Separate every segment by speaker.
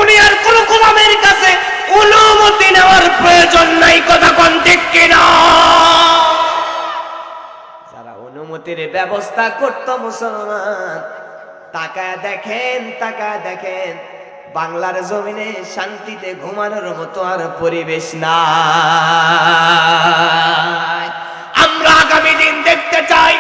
Speaker 1: দুনিয়ার কোন গোলামের কাছে অনুমতি নেওয়ার প্রয়োজন নাই। কথা কোন ঠিক কিনা? যারা অনুমতির ব্যবস্থা করত মুসলমান, তাকায় দেখেন, তাকায় দেখেন, বাংলার জমিনে শান্তিতে ঘুমানোর মতো আর পরিবেশ নাই। আমরা আগামী দিন দেখতে চাই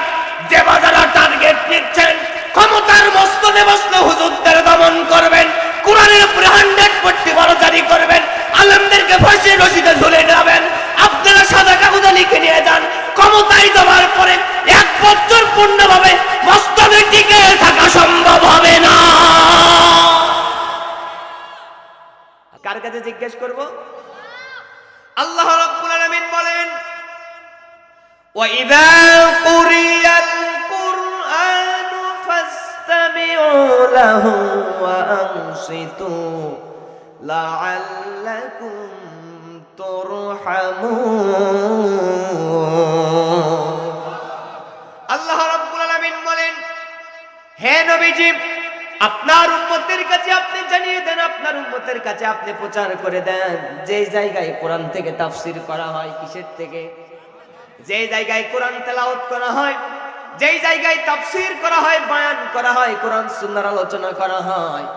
Speaker 1: যে যারা টার্গেট নিচ্ছেন, ক্ষমতার মস্তদে বসলে হুজুরদের দমন করবেন, কোরআনের উপরে 100% জারি করবেন, আলেমদেরকে ফাঁসির রশিতে ঝুলে নেবেন, আপনারা সাদা কাগজে লিখে নিয়ে যান। ক্ষমতায় যাওয়ার পরে 1 বছর পূর্ণভাবে মস্তদে টিকে থাকা সম্ভব হবে না। কার কাছে জিজ্ঞেস করব? আল্লাহ রাব্বুল আলামিন বলেন, ওয়াইযা কুরিয়াল কুরআনু ফাসতামিউ লাহু ওয়া আনসিতু লাআল্লাকুম তুরহামুন। আল্লাহ রাব্বুল আলামিন বলেন, হে নবীজি, আপনার উম্মতের কাছে আপনি জানিয়ে দেন, আপনার উম্মতের কাছে আপনি প্রচার করে দেন, যে জায়গায় কোরআন থেকে তাফসীর করা হয়, কিসের থেকে? যে জায়গায় কোরআন তেলাওয়াত করা হয়, যেই জায়গায় তাফসীর করা হয়, বয়ান করা হয়, কোরআন সুন্নাহর আলোচনা করা হয়,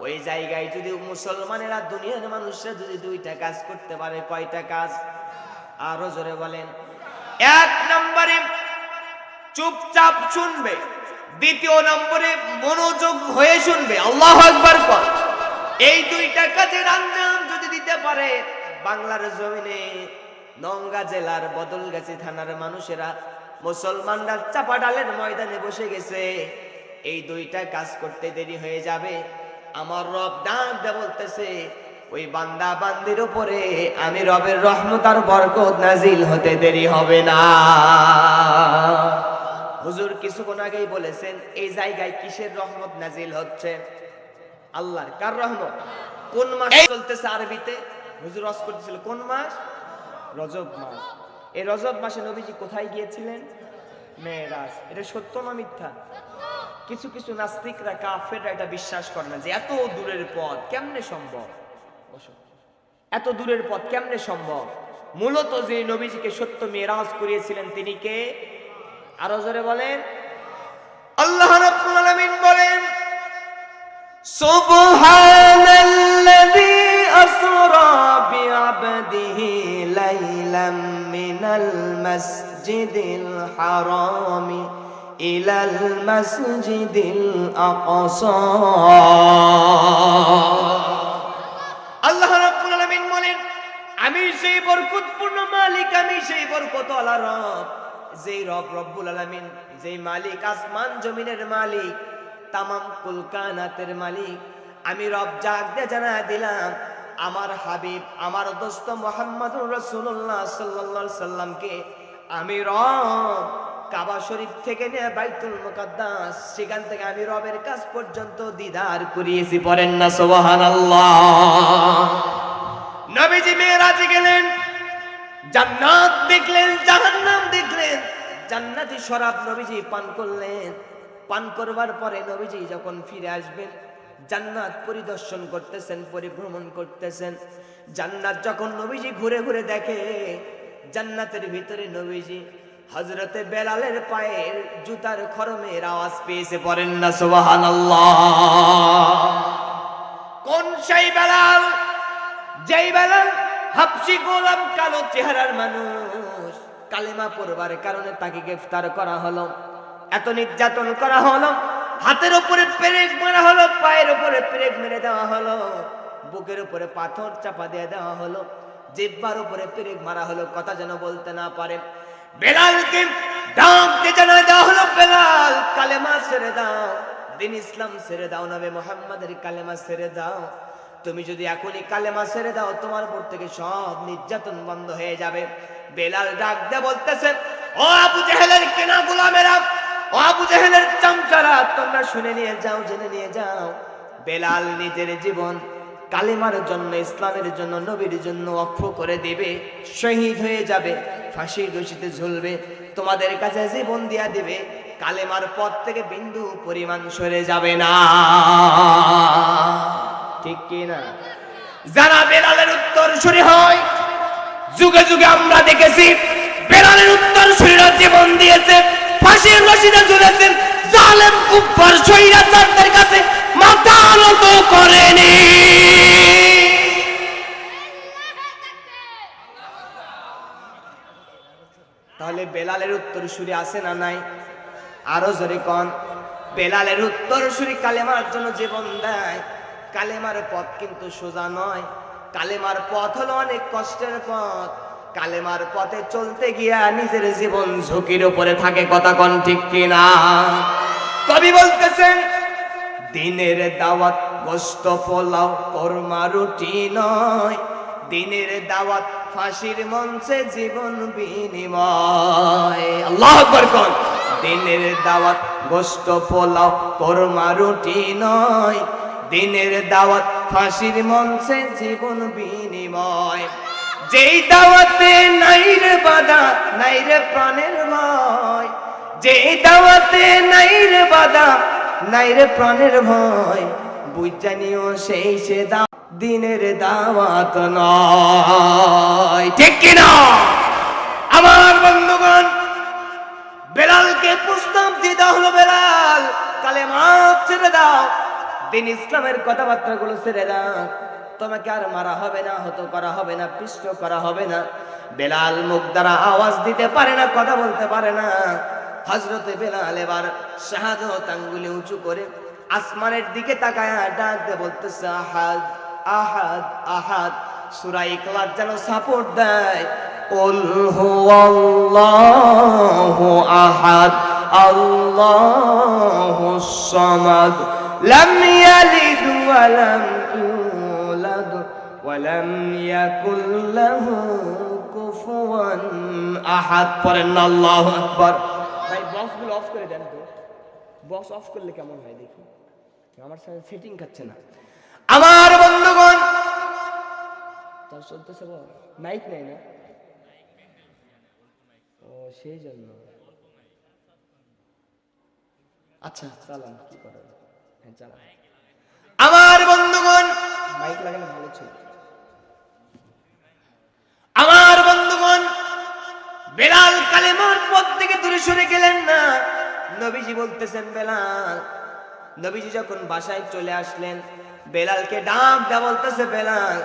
Speaker 1: ওই জায়গায় যদি মুসলমানেরা, দুনিয়ার মানুষরা যদি 2টা কাজ করতে পারে, কয়টা কাজ? আরো জোরে বলেন। 1 নম্বরে চুপচাপ শুনবে, 2 নম্বরে মনোযোগ হয়ে শুনবে। আল্লাহু আকবার কর। এই 2টা কাজের আঞ্জাম যদি দিতে পারে, বাংলার জমিনে নওগাঁ জেলার বদলগাছি থানার মানুষেরা, মুসলমানরা চাপাডালের ময়দানে বসে গেছে। এই 2টা কাজ করতে দেরি হয়ে যাবে। আমার রব ডাক দিয়ে বলতেছে, ওই বান্দা বান্দির উপরে আমি রবের রহমত আর বরকত নাজিল হতে দেরি হবে না। হুজুর কিছুক্ষণ আগেই বলেছেন, এই জায়গায় কিসের রহমত নাজিল হচ্ছে? আল্লাহর। কার রহমত? কোন মাস চলতেছে আরবিতে? হুজুর ওয়াজ করতেছিল কোন মাস? রজব মাস। এই রজব মাসে নবীজি কোথায় গিয়েছিলেন? মেরাজ। এটা সত্য না মিথ্যা? কিছু কিছু নাস্তিকরা, কাফেররা এটা বিশ্বাস করে না যে এত দূরের পথ কেমনে সম্ভব। এত দূরের পথ কেমনে সম্ভব? মূলত যে নবীজিকে সত্য মেরাজ করিয়েছিলেন তিনি কে? আরো জোরে বলেন। আল্লাহ রাব্বুল আলামিন বলেন, সুবহানাল্লাযী আসরা বিআবদিহি লাইলাম মিনাল মাসজিদিল হারামি ইলাল মাসজিদিল আকসা। আল্লাহ রাব্বুল আলামিন বলেন, আমি সেই বরকতপূর্ণ মালিক, আমি সেই বরকতওয়ালা রব, যেই রব রব্বুল আলামিন, যেই মালিক আসমান জমিনের মালিক, তামাম কুল কায়নাতের মালিক, আমি রব জাগ দিয়ে জানা দিলাম, আমার হাবিব, আমার দোস্ত মুহাম্মদুর রাসূলুল্লাহ সাল্লাল্লাহু আলাইহি সাল্লামকে আমি রব কাবা শরীফ থেকে নিয়ে বাইতুল মুকাদ্দাস, সেখান থেকে আমি রবের কাছ পর্যন্ত দিদার করিয়েছি। পড়েন না সুবহানাল্লাহ। নবীজি মেরাজে গেলেন, জান্নাত দেখলেন, জাহান্নাম দেখলেন, জান্নাতি শরাব নবীজি পান করলেন। পান করবার পরে নবীজি যখন ফিরে আসবেন, জান্নাত পরিদর্শন করতেছেন, পরিভ্রমণ করতেছেন। জান্নাত যখন নবীজি ঘুরে ঘুরে দেখে, জান্নাতের ভিতরে নবীজি হযরতে বেলালের পায়ের জুতার খরমের আওয়াজ পেয়েছে। পড়েন না সুবহানাল্লাহ। কোন সেই বেলাল? যেই বেলাল হাবশী গোলাম, কালো চেহারার মানুষ, কালেমা পড়বার কারণে তাকে গ্রেফতার করা হলো, এত নির্যাতন করা হলো, হাতের উপরে পেরেক মারা হলো, পায়ের উপরে পেরেক মেরে দেওয়া হলো, বুকের উপরে পাথর চাপা দিয়ে দেওয়া হলো, জিহ্বার উপরে পেরেক মারা হলো, কথা যেন বলতে না পারে। বেলালকে ডাক দিয়ে জানা দেওয়া হলো, বেলাল কালেমা ছেড়ে দাও, দিন ইসলাম ছেড়ে দাও, নবী মুহাম্মাদের কালেমা ছেড়ে দাও। তুমি যদি এখনই কালেমা ছেড়ে দাও, তোমার উপর থেকে সব নির্যাতন বন্ধ হয়ে যাবে। বেলাল ডাক দিয়ে বলতেছে, ও আবু জেহেলের কেনা গোলামেরা, ও আবু জেহেলের চামচারা, তোমরা শুনে নিয়ে যাও, জেনে নিয়ে যাও, বেলাল নিজের জীবন কালেমার জন্য, ইসলামের জন্য, নবীর জন্য ওয়াকফ করে দিবে, শহীদ হয়ে যাবে, ফাঁসির রশিতে ঝুলবে, তোমাদের কাছে জীবন দিয়া দিবে, কালেমার পথ থেকে বিন্দু পরিমাণ সরে যাবে না। ঠিক কি না? যারা বেলালের উত্তরসূরি হয়, যুগে যুগে আমরা দেখেছি বেলালের উত্তরসূরিরা জীবন দিয়েছে, ফাঁসির রশিদে ঝুলেছেন, জালেম কুফার স্বৈরাচারদের কাছে মাথা নত করেনি। তাহলে বেলালের উত্তরসূরি আছে না নাই? আরো জোরে কোন। বেলালের উত্তরসূরি কালেমার জন্য জীবন দেয়। কালেমার পথ কিন্তু সোজা নয়, কালেমার পথ হলো অনেক কষ্টের পথ। কালেমার পথে চলতে গিয়া নিজের জীবন ঝুঁকির উপরে থাকে, কথা কোন ঠিক কিনা? কবি বলতেছেন, দিনের দাওয়াত গোশত পোলাও কোরমা রুটি নয়, দিনের দাওয়াত ফাঁসির মঞ্চে জীবন বিনিময়। আল্লাহু আকবার কোন। দিনের দাওয়াত গোশত পোলাও কোরমা রুটি নয়, দিনের দাওয়াত ফাঁসির মঞ্চে জীবন বিনিময়। যেই দাওয়াতে নাই রে বাধা, নাই রে প্রাণের ভয়, যেই দাওয়াতে নাই রে বাধা, নাই রে প্রাণের ভয়, বুঝা নিও সেই সে দিনের দাওয়াত নয়, ঠিক কিনা? আমার বন্ধুগণ, বেলালকে প্রস্তাব দিয়ে দেওয়া হলো, বেলাল কালেমা ছেড়ে দাও, দিন ইসলামের কথাবার্তাগুলো ছেড়ে দাও, তোমাকে আর মারা হবে না, হত করা হবে না, পিষ্ট করা হবে না। বেলাল মুখ দ্বারা আওয়াজ দিতে পারে না, কথা বলতে পারে না। হযরতে বেলাল এবার শাহাদাত আঙ্গুলি উঁচু করে আসমানের দিকে তাকায় ডাক দিয়ে বলতেছে, আহাদ আহাদ আহাদ। সূরা ইখলাস যেন সাপোর্ট দেয়, কুল হুয়াল্লাহু আহাদ আল্লাহুস সামাদ লাম ইয়ালিদ ওয়া লাম ইউলাদ ওয়া লাম ইয়াকুল লাহু কুফুয়ান আহাদ। পড়েন আল্লাহু আকবার। ভাই বক্সগুলো অফ করে দেন তো, বক্স অফ করলে কেমন হয় দেখি, আমার সাথে সেটিং খাচ্ছে না। আমার বন্ধুগণ, তার চলতেছে মাইক নেই না, ও সেই জন্য। আচ্ছা চালান, কি করেন, হ্যাঁ চালান। আমার বন্ধুগণ, মাইক লাগানো ভালো ছিল। আমার বন্ধুগণ, বেলাল কালেমার পথ থেকে দূরে সরে গেলেন না। নবীজি বলতেছেন, বেলাল, নবীজি যখন বাসায় চলে আসলেন, বেলালকে ডাক দেয়া বলতেছে, বেলাল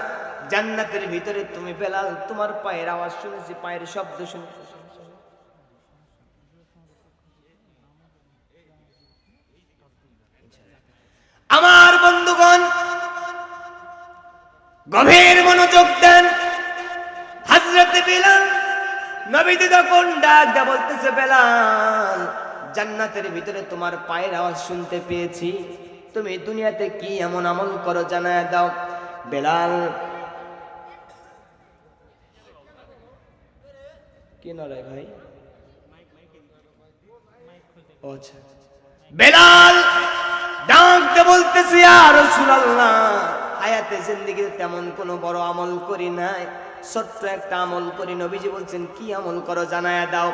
Speaker 1: জান্নাতের ভিতরে তুমি, বেলাল তোমার পায়ের আওয়াজ শুনেছি, পায়ের শব্দ শুনেছি। আমার বন্ধুগণ, গভীর মনোযোগ দেন। হযরত বেলাল, নবীজি যখন ডাক দেয়া বলতেছে, বেলাল জান্নাতের ভিতরে তোমার পায়ের আওয়াজ শুনতে পেয়েছি, তুমি দুনিয়াতে কি এমন আমল করো জানায় দাও। বেলাল কি নড়াই ভাই, আচ্ছা। বেলাল ডাকতে বলতেছে, ইয়া রাসূলুল্লাহ, হায়াতে জিন্দেগিতে তেমন কোনো বড় আমল করি নাই, ছোট্ট একটা আমল করি। নবীজি বলছেন, কি আমল করো জানায়া দাও।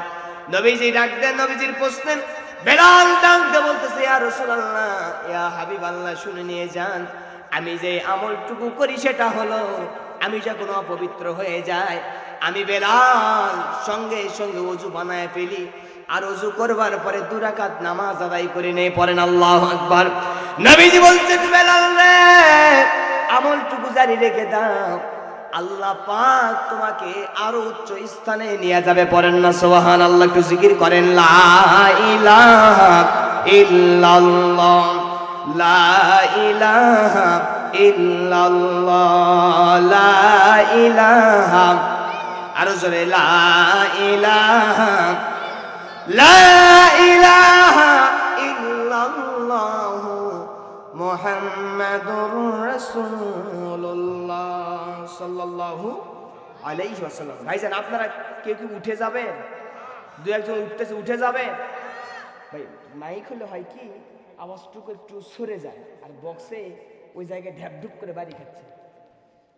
Speaker 1: নবীজি ডাক দেন, নবীজির প্রশ্নে বেলাল ডাকতে বলতেছে, ইয়া রাসূলুল্লাহ, ইয়া হাবিবাল্লাহ, শুনে নিয়ে যান, আমি যে আমলটুকু করি সেটা হলো, আমি যখন অপবিত্র হয়ে যায়, আমি বেলাল সঙ্গে সঙ্গে ওযু বানায় ফেলি, আর ওযু করবার পরে 2 রাকাত নামাজ আদায় করে নেই। পড়েন আল্লাহু আকবার। নবীজি বলছেন, বেলাল রে, আমলটুকু জারি রেখে দাও, আল্লাহ পাক তোমাকে আরো উচ্চ স্থানে নিয়ে যাবে। পড়েন না সুবহানাল্লাহ, একটু জিকির করেন, লা ইলাহা ইল্লাল্লাহ, লা ইলাহা ইল্লাল্লাহ, লা ইলাহা, আরো জোরে, লা ইলাহা, লা ইলাহা ইল্লাল্লাহ মুহাম্মাদুর রাসূলুল্লাহ সাল্লাল্লাহু আলাইহি ওয়াসাল্লাম। ভাইজান, আপনারা কেউ কি উঠে যাবেন? 2-1 জন উঠতেছে, উঠে যাবে ভাই। মাইক হলে হয় কি, আওয়াজটুকু একটু সরে যায়, আর বক্সে ওই জায়গায় ঢ্যাপঢুপ করে বাড়ি খাচ্ছে।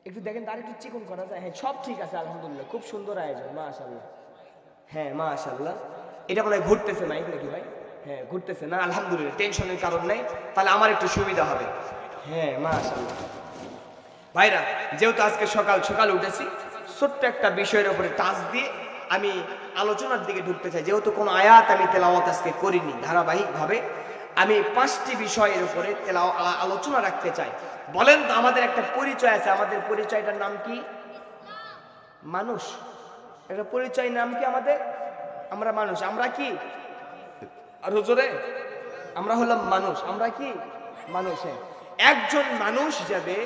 Speaker 1: একটু দেখেন, তার একটু চিকন করা যায়। হ্যাঁ, সব ঠিক আছে, আলহামদুলিল্লাহ, খুব সুন্দর আয়োজন, মাশাআল্লাহ। হ্যাঁ মাশাআল্লাহ। এটা মনে হয় ঘুরতেছে মাইক নাকি ভাই? হ্যাঁ ঘুরতেছে না, আলহামদুলিল্লাহ, টেনশনের কারণ নাই, তাহলে আমার একটু সুবিধা হবে। হ্যাঁ মাশাআল্লাহ। ভাইরা, যেহেতু আজকে সকাল সকাল উঠেছি, ছোট্ট একটা বিষয়ের উপরে টাচ দিয়ে আমি আলোচনার দিকে ঢুকতে চাই। যেহেতু কোনো আয়াত আমি তেলাওয়াত আজকে করিনি, ধারাবাহিকভাবে আমি 5টি বিষয়ের উপরে আলোচনা রাখতে চাই। বলেন তো, আমাদের একটা পরিচয় আছে, আমাদের পরিচয়টার নাম কি? মানুষ। একটা পরিচয় নাম কি আমাদের? আমরা মানুষ। আমরা কি? আর হুজুরে, আমরা হলাম মানুষ। আমরা কি? মানুষ। একজন মানুষ যাবে,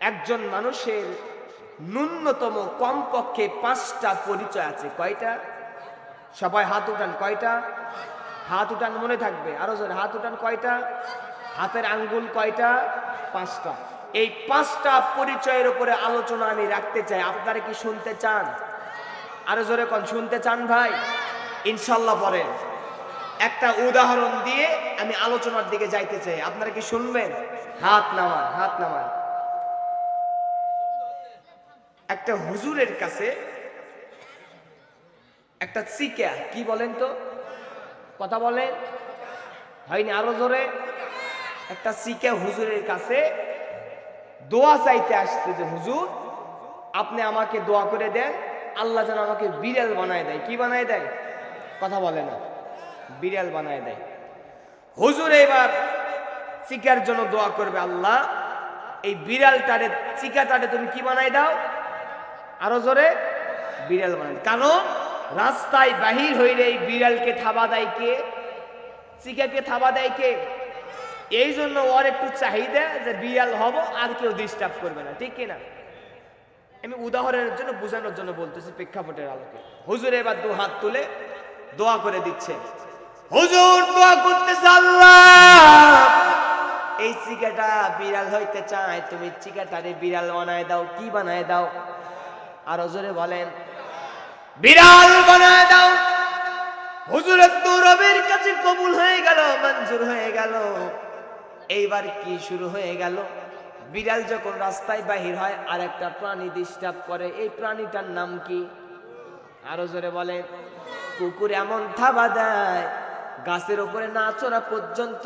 Speaker 1: একজন মানুষের ন্যূনতম কমপক্ষে 5টা পরিচয় আছে। কয়টা? সবাই হাত উঠান। কয়টা? হাত উঠান, মনে থাকবে। আরো জোরে হাত উঠান। কয়টা? হাতের আঙ্গুল কয়টা? 5টা। এই 5টা পরিচয়ের উপরে আলোচনা আমি রাখতে চাই। আপনারা কি শুনতে চান? আরো জোরে কোন, শুনতে চান ভাই? ইনশাল্লাহ বলেন। একটা উদাহরণ দিয়ে আমি আলোচনার দিকে যাইতে চাই। আপনারা কি শুনবেন? হাত নামান, হাত নামান। একটা হুজুরের কাছে একটা চিকা, কি বলেন তো? কথা বলেন, হয়নি? আরো জোরে। একটা চিকা হুজুরের কাছে দোয়া চাইতে আসছে যে, হুজুর আপনি আমাকে দোয়া করে দেন, আল্লাহ যেন আমাকে বিড়াল বানায় দেয়। কি বানায় দেয়? কথা বলে না। বিড়াল বানায় দেয়। হুজুর এবার চিকার জন্য দোয়া করবে, আল্লাহ এই বিড়ালটারে, চিকাটারে তুমি কি বানাই দাও? আরো জোরে, বিড়াল বানাই। কারণ রাস্তায় বাহির হইলে এই বিড়ালকে থাবা দেয় কে? চিকাকে থাবা দেয় কে? এই জন্য ওর একটু চাহিদা যে বিড়াল হব, আর কেউ ডিস্টার্ব করবে না। ঠিক কিনা? আমি উদাহরণের জন্য, বোঝানোর জন্য বলতেছি, প্রেক্ষাপটের আলোকে। হুজুর এবার 2 হাত তুলে দোয়া করে দিচ্ছে। হুজুর দোয়া করতেছে, আল্লাহ এই চিকাটা বিড়াল হইতে চায়, তুমি চিকাটারে বিড়াল বানায় দাও। কি বানায় দাও? আরো জোরে বলেন, বিড়াল বানায় দাও। হুজুরের তো রবের কাছে কবুল হয়ে গেল, মঞ্জুর হয়ে গেল। এইবার কি শুরু হয়ে গেল? বিড়াল যখন রাস্তায় বাহির হয় আর একটা প্রাণী ডিস্টার্ব করে, এই প্রাণীটার নাম কি? আরো জোরে বলেন। কুকুর এমন থাবা দেয়, গাছের উপরে না চড়া পর্যন্ত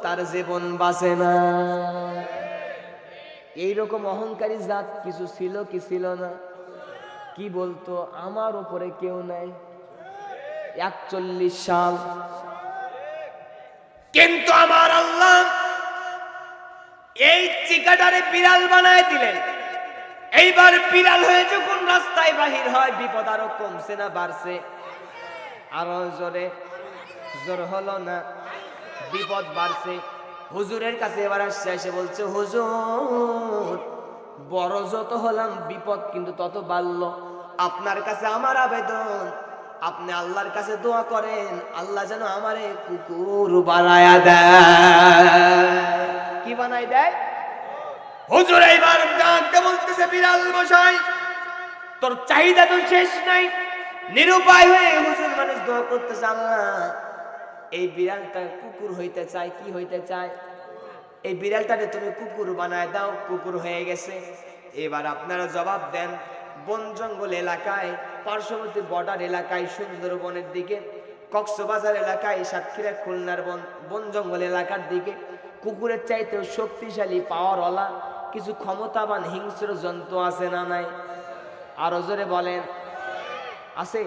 Speaker 1: তার জীবন বাঁচে না। এইরকম অহংকারী জাত কিছু ছিল কি ছিল না? কি বলতো, আমার উপরে কেউ নাই, 41 সাল। কিন্তু আমার আল্লাহ এই চিকাটারে বিড়াল বানায় দিলেন। এইবার বিড়াল হয়ে যখন রাস্তায় বাহির হয়, বিপদ আরো কমছে না বাড়ছে? আরো জোরে, জোর হলো না, বিপদ বাড়ছে। হুজুরের কাছে এবার আসছে, এসে বলছে, হুজুর বড় যত হলাম বিপদ কিন্তু তত বাড়লো। আপনার কাছে আমার আবেদন, আপনি আল্লাহর কাছে দোয়া করেন, আল্লাহ যেন আমারে কুকুর বানায়া দেয়। কি বানাই দেয়? হুজুর এইবার ডাকতে বলতেছে, বিড়াল মশাই তোর চাহিদা তো শেষ নাই। নিরুপায় হয়ে হুজুর মানুষ দোয়া করতেছে, আল্লাহ এই বিড়ালটা কুকুর হইতে চায়। কি হইতে চায়? এই বিড়ালটাকে তুমি কুকুর বানায় দাও। কুকুর হয়ে গেছে। এবার আপনারা জবাব দেন, বন জঙ্গল এলাকায়, পার্শ্ববর্তী বর্ডার এলাকায়, সুন্দরবনের দিকে, কক্সবাজার এলাকায়, সাতক্ষীরা খুলনার বন জঙ্গল এলাকার দিকে কুকুরের চাইতেও শক্তিশালী, পাওয়ারওয়ালা কিছু ক্ষমতাবান হিংস্র জন্তু আছে না নাই? আরো জোরে বলেন, আছে?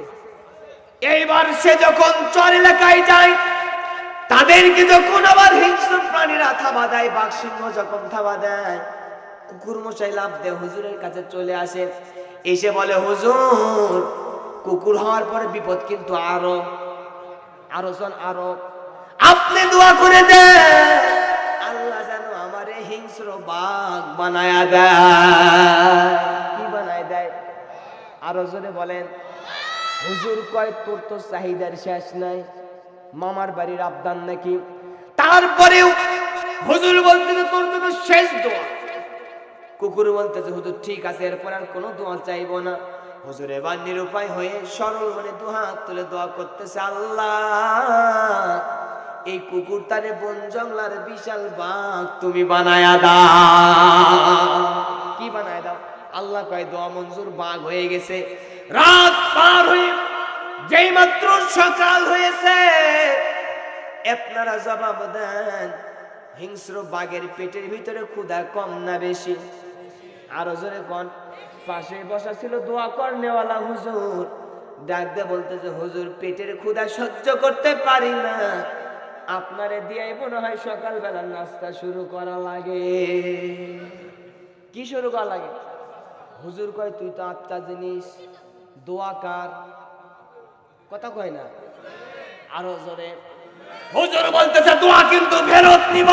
Speaker 1: এইবার সে যখন চর এলাকায় যায়, তাদেরকে যখন আবার হিংস্র প্রাণীরা থাবা দেয়, বাঘ সিংহ যখন থাবা দেয়, কুকুর মশাই লাফ দিয়ে হুজুরের কাছে চলে আসে। এসে বলে, হুজুর কুকুর হওয়ার পরে বিপদ কিন্তু আরো আপনি দোয়া করে দেন, আল্লাহ যেন আমারে হিংস্র বাঘ বানায়া দেয়। কি বানায় দেয়? আরো জোরে বলেন। হুজুর কয়, তোর তো চাহিদার শেষ নাই, মামার বাড়ির আবদান নাকি? তারপরেও হুজুর বলতেছে, তোর তো শেষ দোয়া। কুকুর বলতেছে, হুজুর ঠিক আছে, এরপর আর কোনো দোয়া চাইবো না। হুজুর এবার নিরুপায় হয়ে সরল মনে 2 হাত তুলে দোয়া করতেছে, আল্লাহ এই কুকুরটারে বন জঙ্গলার বিশাল বাঘ তুমি বানায়া দাও। কি বানায় দাও? আল্লাহ কয়, দোয়া মঞ্জুর, বাঘ হয়ে গেছে। রাত পার হয়ে যেই মাত্র সকাল হয়েছে, আপনারা জবাব দেন, হিংস্র বাঘের পেটের ভিতরে ক্ষুধা কম না বেশি? আরো জোরে কোন। পাশে বসা ছিল দোয়া করনেওয়ালা হুজুর, ডাক দিয়ে বলতেছে, হুজুর পেটের ক্ষুধা সহ্য করতে পারি না, আপনারে দিয়াই মনে হয় সকালবেলা নাস্তা শুরু করা লাগে। কি শুরু করা লাগে? হুজুর কয়, তুই তো আত্মা জিনিস, দোয়া কার, কথা কয় না। আরো জোরে। হুজুর বলতেছে, দোয়া কিন্তু ফেরত নিব,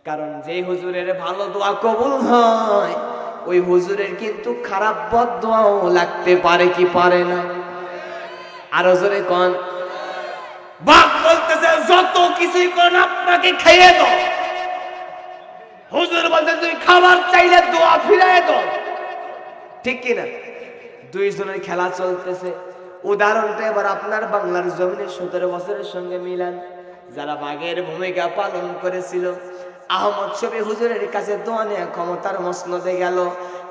Speaker 1: কারণ যে হুজুরের ভালো দোয়া কবুল হয় ওই হুজুরের কিন্তু খারাপ বদ দোয়াও লাগতে পারে কি পারে না। আরো জোরে কোন। বাপ বলতেছে, যত কিছুই করেন আপনাকে খাইয়ে দাও। হুজুর বলতে, তুই খাবার চাইলে দোয়া ফিরাই দাও, ঠিক কিনা? দুইজনের খেলা চলতেছে। উদাহরণটা এবার আপনার বাংলার জমিনে 17 বছরের সঙ্গে মিলান। যারা বাঘের ভূমিকা পালন করেছিল, আহমদ শফি হুজুরের কাছে দোয়া নেয়া ক্ষমতার মসনদে গেল।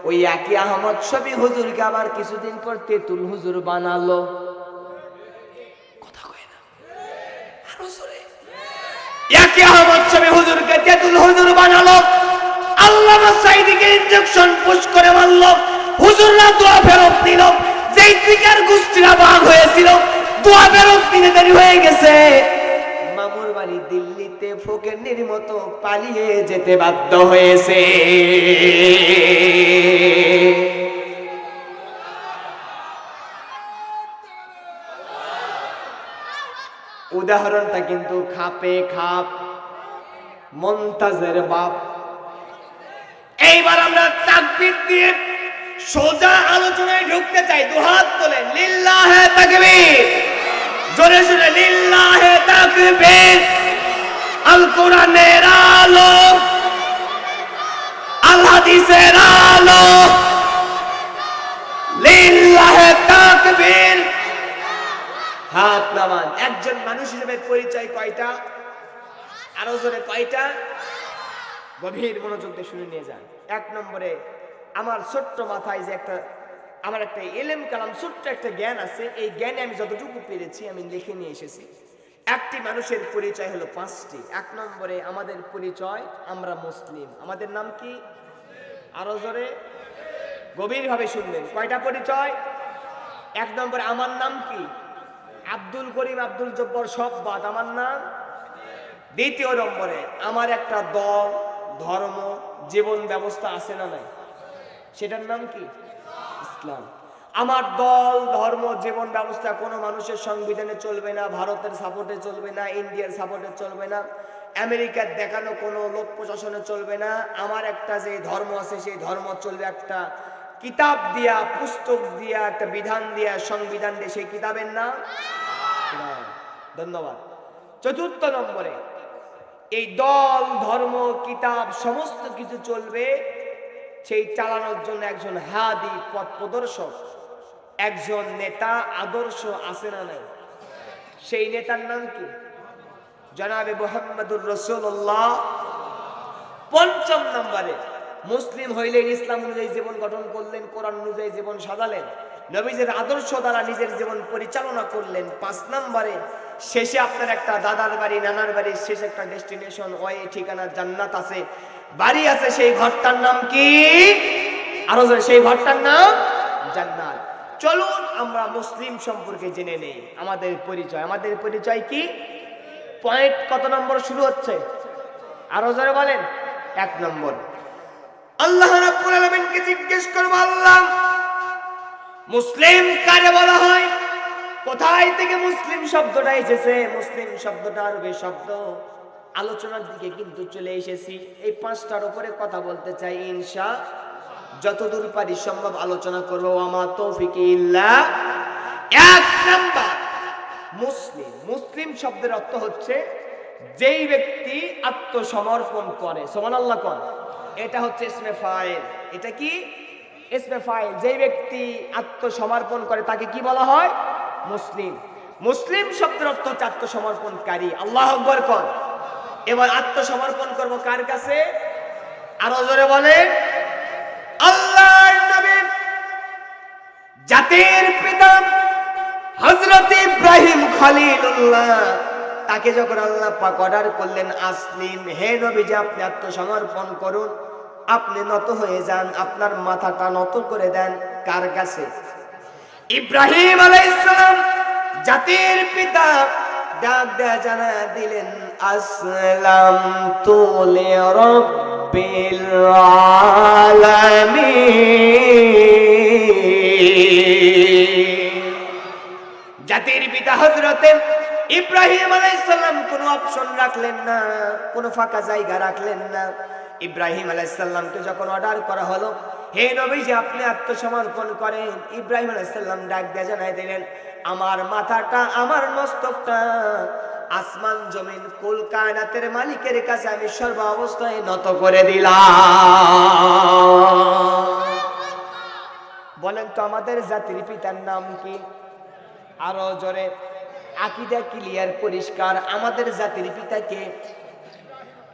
Speaker 1: ওই একই আহমদ শফি হুজুরকে আবার কিছুদিন পর তেতুল হুজুর বানালো। কথা কয় না, আরো জোরে। একই আহমদ শফি হুজুরকে তেতুল হুজুর বানালো। আল্লামা সাঈদীকে ইনজেকশন পুশ করে মারলো। হুজুররা দোয়া ফেরত নিল। যেই ত্রিকার গোষ্ঠীরা বাঘ হয়েছিল, দোয়া ফেরত নিতে দেরি হয়ে গেছে। মামুর বাড়ি দিল্লিতে ফকিরের মতো পালিয়ে যেতে বাধ্য হয়েছে। উদাহরণটা কিন্তু খাপে খাপ। মুনতাজের বাপ। এইবার আমরা তাকবীর দিয়ে সোজা আলোচনায় ঢুকতে চাই। দুহাত তোলেন, লিল্লাহে তাকবীর, জোরে জোরে লিল্লাহে তাকবীর। আল কোরআনের আলো, আল হাদিসের আলো, লিল্লাহে তাকবীর। হাত নামান। একজন মানুষ হিসেবে পরিচয় কয়টা? আরো জোরে কয়টা? গভীর মনোযোগ দিয়ে শুনে নিয়ে যান। 1 নম্বরে, আমার ছোট্ট মাথায় যে আমার একটা ইলম কালাম ছোট্ট একটা জ্ঞান আছে, এই জ্ঞানে আমি যতটুকু পেরেছি আমি লিখে নিয়ে এসেছি। একটি মানুষের পরিচয় হলো 5টি। 1 নম্বরে আমাদের পরিচয়, আমরা মুসলিম। আমাদের নাম কি? আরো জোরে গভীরভাবে শুনবেন। কয়টা পরিচয়? 1 নম্বরে আমার নাম কি? আব্দুল করিম, আব্দুল জব্বার সব বাদ, আমার নাম। 2 নম্বরে আমার একটা দল, ধর্ম, জীবন ব্যবস্থা আছে না নাই? সেটার নাম কি? ইসলাম। আমার দল, ধর্ম, জীবন ব্যবস্থা কোনো মানুষের সংবিধানে চলবে না, ভারতের সাপোর্টে চলবে না, ইন্ডিয়ার সাপোর্টে চলবে না, আমেরিকার দেখানো কোনো লোক প্রশাসনে চলবে না। আমার একটা যে ধর্ম আছে সেই ধর্ম চলবে একটা কিতাব দিয়া, পুস্তক দিয়া, একটা বিধান দিয়া, সংবিধান দিয়ে। সেই কিতাবের নাম? ধন্যবাদ। 4 নম্বরে, এই দল, ধর্ম, কিতাব সমস্ত কিছু চলবে, সেই চালানোর জন্য একজন হাদি, পথ প্রদর্শক, একজন নেতা, আদর্শ আছে না নাই? সেই নেতার নাম কি? জনাবে মুহাম্মদুর রাসূলুল্লাহ। 5 নম্বরে, মুসলিম হইলেন, ইসলাম অনুযায়ী জীবন গঠন করলেন, কোরআন অনুযায়ী জীবন সাজালেন, নবীজির আদর্শ দ্বারা নিজের জীবন পরিচালনা করলেন। 5 নম্বরে, শেষে আপনার একটা দাদার বাড়ি, নানার বাড়ি, শেষে একটা ডেস্টিনেশন, ওই ঠিকানা জান্নাত আছে, বাড়ি আছে, সেই ঘরটার নাম কি? আরো সেই ঘরটার নাম জান্নাত। চলুন আমরা মুসলিম সম্পর্কে জেনে নেই। আমাদের পরিচয় কি? পয়েন্ট কত নম্বর শুরু হচ্ছে? আরো জোরে বলেন। 1 নম্বর, আল্লাহ রাব্বুল আলামিনকে জিজ্ঞেস করব, আল্লাহ মুসলিম কারে বলা হয়? কোথায় থেকে মুসলিম শব্দটা এসেছে? মুসলিম শব্দটা আরবি শব্দ। আলোচনার দিকে কিন্তু চলে এসেছি। এই 5টার উপরে কথা বলতে চাই ইনশাআল্লাহ। যতদূর পারি সম্ভব আলোচনা করব। আমা তৌফিক ইল্লা। 1 নাম্বার, মুসলিম শব্দের অর্থ হচ্ছে যেই ব্যক্তি আত্মসমর্পণ করে। সুবহানাল্লাহ কোন। এটা হচ্ছে ইসমে ফাইল। এটা কি? ইসমে ফাইল। যেই ব্যক্তি আত্মসমর্পণ করে তাকে কি বলা হয়? মুসলিম। মুসলিম শব্দের অর্থ হচ্ছে আত্মসমর্পণকারী। আল্লাহু আকবার কোন। এবার আত্মসমর্পণ করব কার কাছে? আরো জোরে বলেন। আল্লাহর নবী, জাতির পিতা হযরত ইব্রাহিম খলিলুল্লাহ তাকে যখন আল্লাহ পাক অর্ডার করলেন আসলিম, হে নবীজি আপনি আত্মসমর্পণ করুন, আপনি নত হয়ে যান, আপনার মাথাটা নত করে দেন। কার কাছে? ইব্রাহিম আলাইহিস সালাম জাতির পিতা ডাক দেয়া জানা দিলেন আসলামতু লিরাব্বিল আলামিন। জাতির পিতা হযরতে ইব্রাহিম আলাইহিস সালাম কোনো অপশন রাখলেন না, কোনো ফাঁকা জায়গা রাখলেন না। ইব্রাহিম আলাইহিস সালামকে যখন অর্ডার করা হলো, হে নবীজি আপনি আত্মসমর্পণ করেন, ইব্রাহিম আলাইহিস সালাম ডাক দিয়ে জানাই দিলেন আমার মাথাটা, আমার মস্তকটা আসমান জমিন কুল কায়নাতের মালিকের কাছে আমি সর্ব অবস্থায় নত করে দিলাম। বলেন তো আমাদের জাতির পিতার নাম কি? আরো জোরে। আকীদা ক্লিয়ার পরিষ্কার, আমাদের জাতির পিতা কে?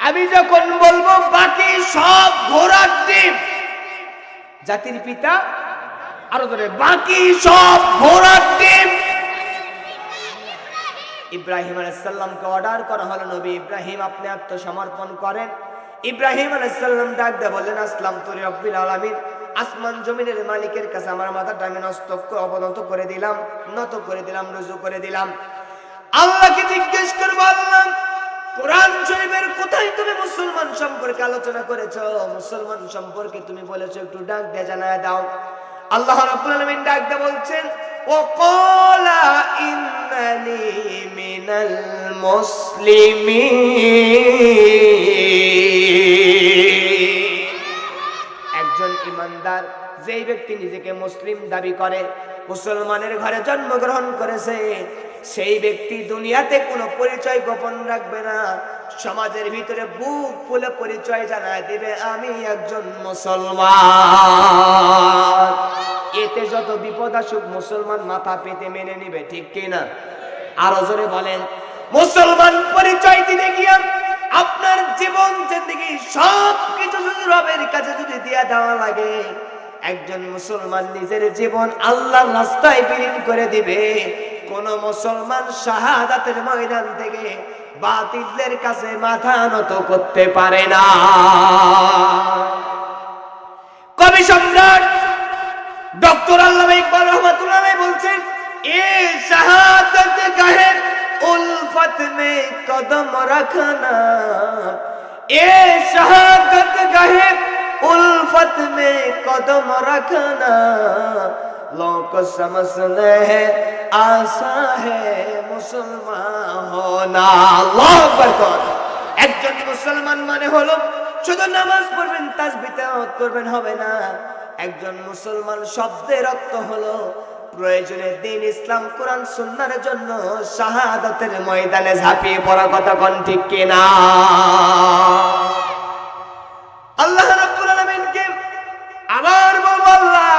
Speaker 1: আমি যখন বলবো বাকি সব ঘোড়ার ডিম, জাতির পিতা আরো ধরে বাকি সব ঘোড়ার ডিম। ইব্রাহিম আলাইহিস সালামকে অর্ডার করা হলো নবী ইব্রাহিম আপনি আত্মসমর্পণ করেন। ইব্রাহিম আলাইহিস সালাম ডাক দিয়ে বললেন আসলামতু লিরাব্বিল আলামিন, আসমান জমিনের মালিকের কাছে আমার মাথাটা আমি অবনত করে দিলাম, নত করে দিলাম, রুজু করে দিলাম। আল্লাহকে জিজ্ঞেস করবো আল্লাহ কোরআন শরীফের কোথায় তুমি মুসলমান সম্পর্কে আলোচনা করেছো, মুসলমান সম্পর্কে তুমি বলেছো, একটু ডাক দিয়ে জানায় দাও। আল্লাহ রাব্বুল আলামিন ডাক দিয়ে বলছেন ওয়াকালা ইন্নানি মিনাল মুসলিমিন। একজন ঈমানদার যেই ব্যক্তি নিজেকে মুসলিম দাবি করে, মুসলমানের ঘরে জন্মগ্রহণ করেছে, সেই ব্যক্তি দুনিয়াতে কোনো পরিচয় গোপন রাখবে না, সমাজের ভিতরে বুক ফুলে পরিচয় জানায় দিবে আমি একজন মুসলমান। এতে যত বিপদ আসুক মুসলমান মাথা পেতে মেনে নিবে, ঠিক কিনা? আরো জোরে বলেন। মুসলমান পরিচয় দিতে গিয়ে আপনার জীবন জিন্দেগি সবকিছু যদি রবের কাছে যদি দিয়ে দেওয়া লাগে, একজন মুসলমান নিজের জীবন আল্লাহর রাস্তায় বিলীন করে দিবে। কোন মুসলমান শাহাদাতের ময়দান থেকে বাতিলের কাছে মাথা নত করতে পারে না। কবি সম্রাট ডক্টর আল্লামা ইকবাল রহমাতুল্লাহ আলাইহি বলছেন এ শাহাদাত গাহে উলফত মে কদম রাখনা, এ শাহাদাত গাহে उल्फत में कदम रखना, लोग समझने हैं आशा है मुसलमान होना। अल्लाह अकबर। একজন মুসলমান মানে হলো শুধু নামাজ পড়বেন তাসবিহ তেলাওয়াত করবেন হবে না। একজন মুসলমান শব্দের অর্থ হলো প্রয়োজনে দ্বীন ইসলাম কোরআন সুন্নাহর জন্য শাহাদাতের ময়দানে ঝাঁপিয়ে পড়া। কথা কোন ঠিক কিনা? আল্লাহ রাব্বুল আলামিনকে আবার বলবো আল্লাহ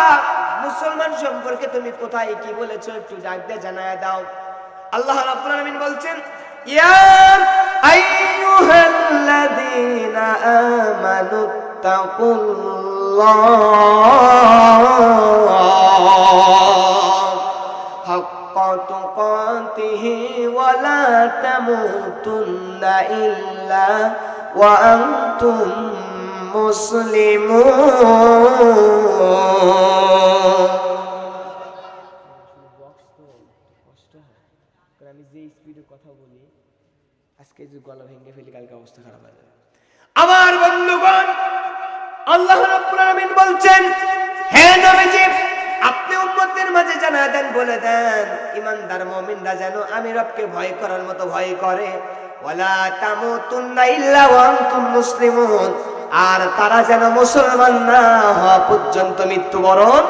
Speaker 1: মুসলমান সম্পর্কে তুমি কোথায় কি বলেছো একটু ডাক দিয়ে জানায় দাও। আল্লাহ রাব্বুল আলামিন বলছেন ইয়া আইয়ুহাল্লাযীনা আমানুত্তাকুল্লাহ হাক্কা তুকাতিহি ওয়া লা তামুতুন্না ইল্লা ওয়া আনতুম মুসলিমুন। আমি যে স্পিডে কথা বলি আজকে যে গলা ভেঙে ফেলি কালকে অবস্থা খারাপ হয়ে যাবে। আমার বন্ধুগণ আল্লাহ রাব্বুল আলামিন বলছেন হে নবীজি আপনি উম্মতের মাঝে জানা দেন, বলে দেন ঈমানদার মুমিনরা যেন আমি রবকে ভয় করার মতো ভয় করে। ওয়ালা তামুতুন্না ইল্লা ওয়া আনতুম মুসলিমুন, আর তারা যেন মুসলমান না হওয়া পর্যন্ত মৃত্যুবরণ।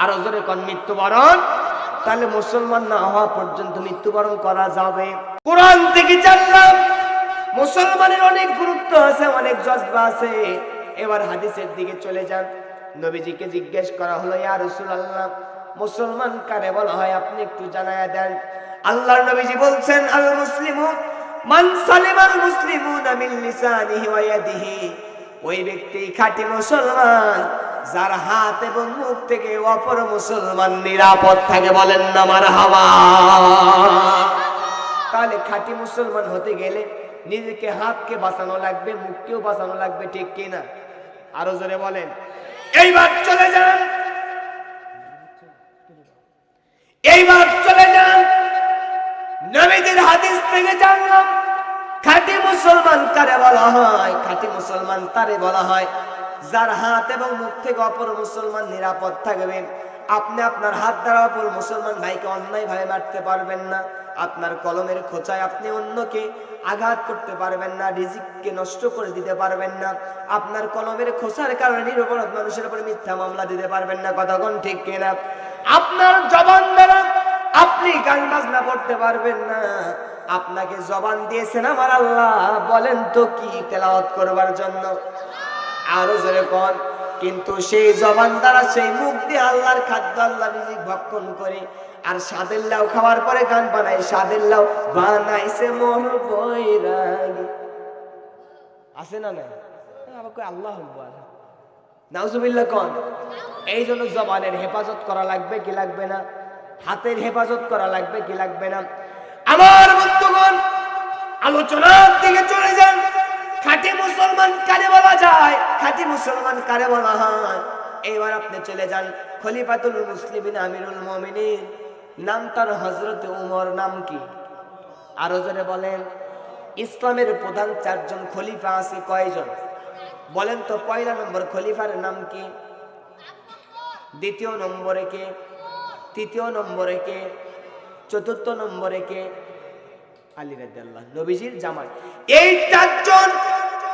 Speaker 1: আরো জোরে কোন মৃত্যুবরণ? তাহলে মুসলমান না হওয়া পর্যন্ত মৃত্যুবরণ করা যাবে। কোরআন থেকে জানলাম মুসলমানের অনেক গুরুত্ব আছে, অনেক জজবা আছে। এবার হাদিসের দিকে চলে যান। নবীজিকে জিজ্ঞেস করা হলো ইয়া রাসূলুল্লাহ মুসলমান কারে বলা হয় আপনি একটু জানায়া দেন। আল্লাহর নবীজি বলছেন আল মুসলিমু মান সালিমাল মুসলিমুনা মিন লিসানিহি ওয়া ইয়াদিহি, ওই ব্যক্তি খাঁটি মুসলমান যার হাত এবং মুখ থেকে অপর মুসলমান নিরাপদ থাকে। বলেন না মারহাবা। তাহলে খাঁটি মুসলমান হতে গেলে নিজেকে হাতকে বাঁচানো লাগবে, মুখকেও বাঁচানো লাগবে, ঠিক কিনা? আরো জোরে বলেন। এইবার চলে যান, এইবার চলে যান নবীজির হাদিস থেকে জানলাম খাঁটি মুসলমান কারে বলা হয়। খাঁটি মুসলমান তারে বলা হয় যার হাত এবং মুখ থেকে অপর মুসলমান নিরাপদ থাকবে। আপনি আপনার হাত দ্বারা অপর মুসলমান ভাইকে অন্যায় ভাবে মারতে পারবেন না, আপনার কলমের খোঁচায় আপনি অন্যকে আঘাত করতে পারবেন না, রিজিককে নষ্ট করে দিতে পারবেন না, আপনার কলমের খোঁচার কারণে নিরপরাধ মানুষের উপর মিথ্যা মামলা দিতে পারবেন না। কতক্ষণ ঠিক কিনা? আপনার জবান দ্বারা আপনি গান বাজনা করতে পারবেন না। আপনাকে জবান দিয়েছেন আমার আল্লাহ, বলেন তো কি তেলাওয়াত করবার জন্য? আরো জোরে কোন। কিন্তু সেই জবান দ্বারা সেই মুখ দিয়ে আল্লাহর খাদ্য আল্লাহ রিজিক ভক্ষণ করে আর স্বাদের লাউ খাওয়ার পরে গান বানায়, স্বাদের লাউ বানাইছে মোর বৈরাগী। আছে না? না আবার কই আল্লাহ নাউজুবিল্লাহ কোন। এই জন্য জবানের হেফাজত করা লাগবে কি লাগবে না? হাতের হেফাজত করা লাগবে কি লাগবে না? আমার বন্ধুগণ, আলোচনার দিকে চলে যান। খাঁটি মুসলমান কারে বলা যায়? খাঁটি মুসলমান কারে বলা হয়? এইবার আপনি চলে যান খলিফাতুল মুসলিমিন আমিরুল মুমিনিন, নাম তার হযরত উমর। নাম কি? আরো জোরে বলেন। ইসলামের প্রধান 4 জন খলিফা আছে, কয়জন বলেন তো? পয়লা নম্বর খলিফার নাম কি? দ্বিতীয় নম্বরে কে? তৃতীয় নম্বরে কে? চতুর্থ নম্বরে কে? আলী রাদিয়াল্লাহু, নবীজির জামাই। এই 4 জন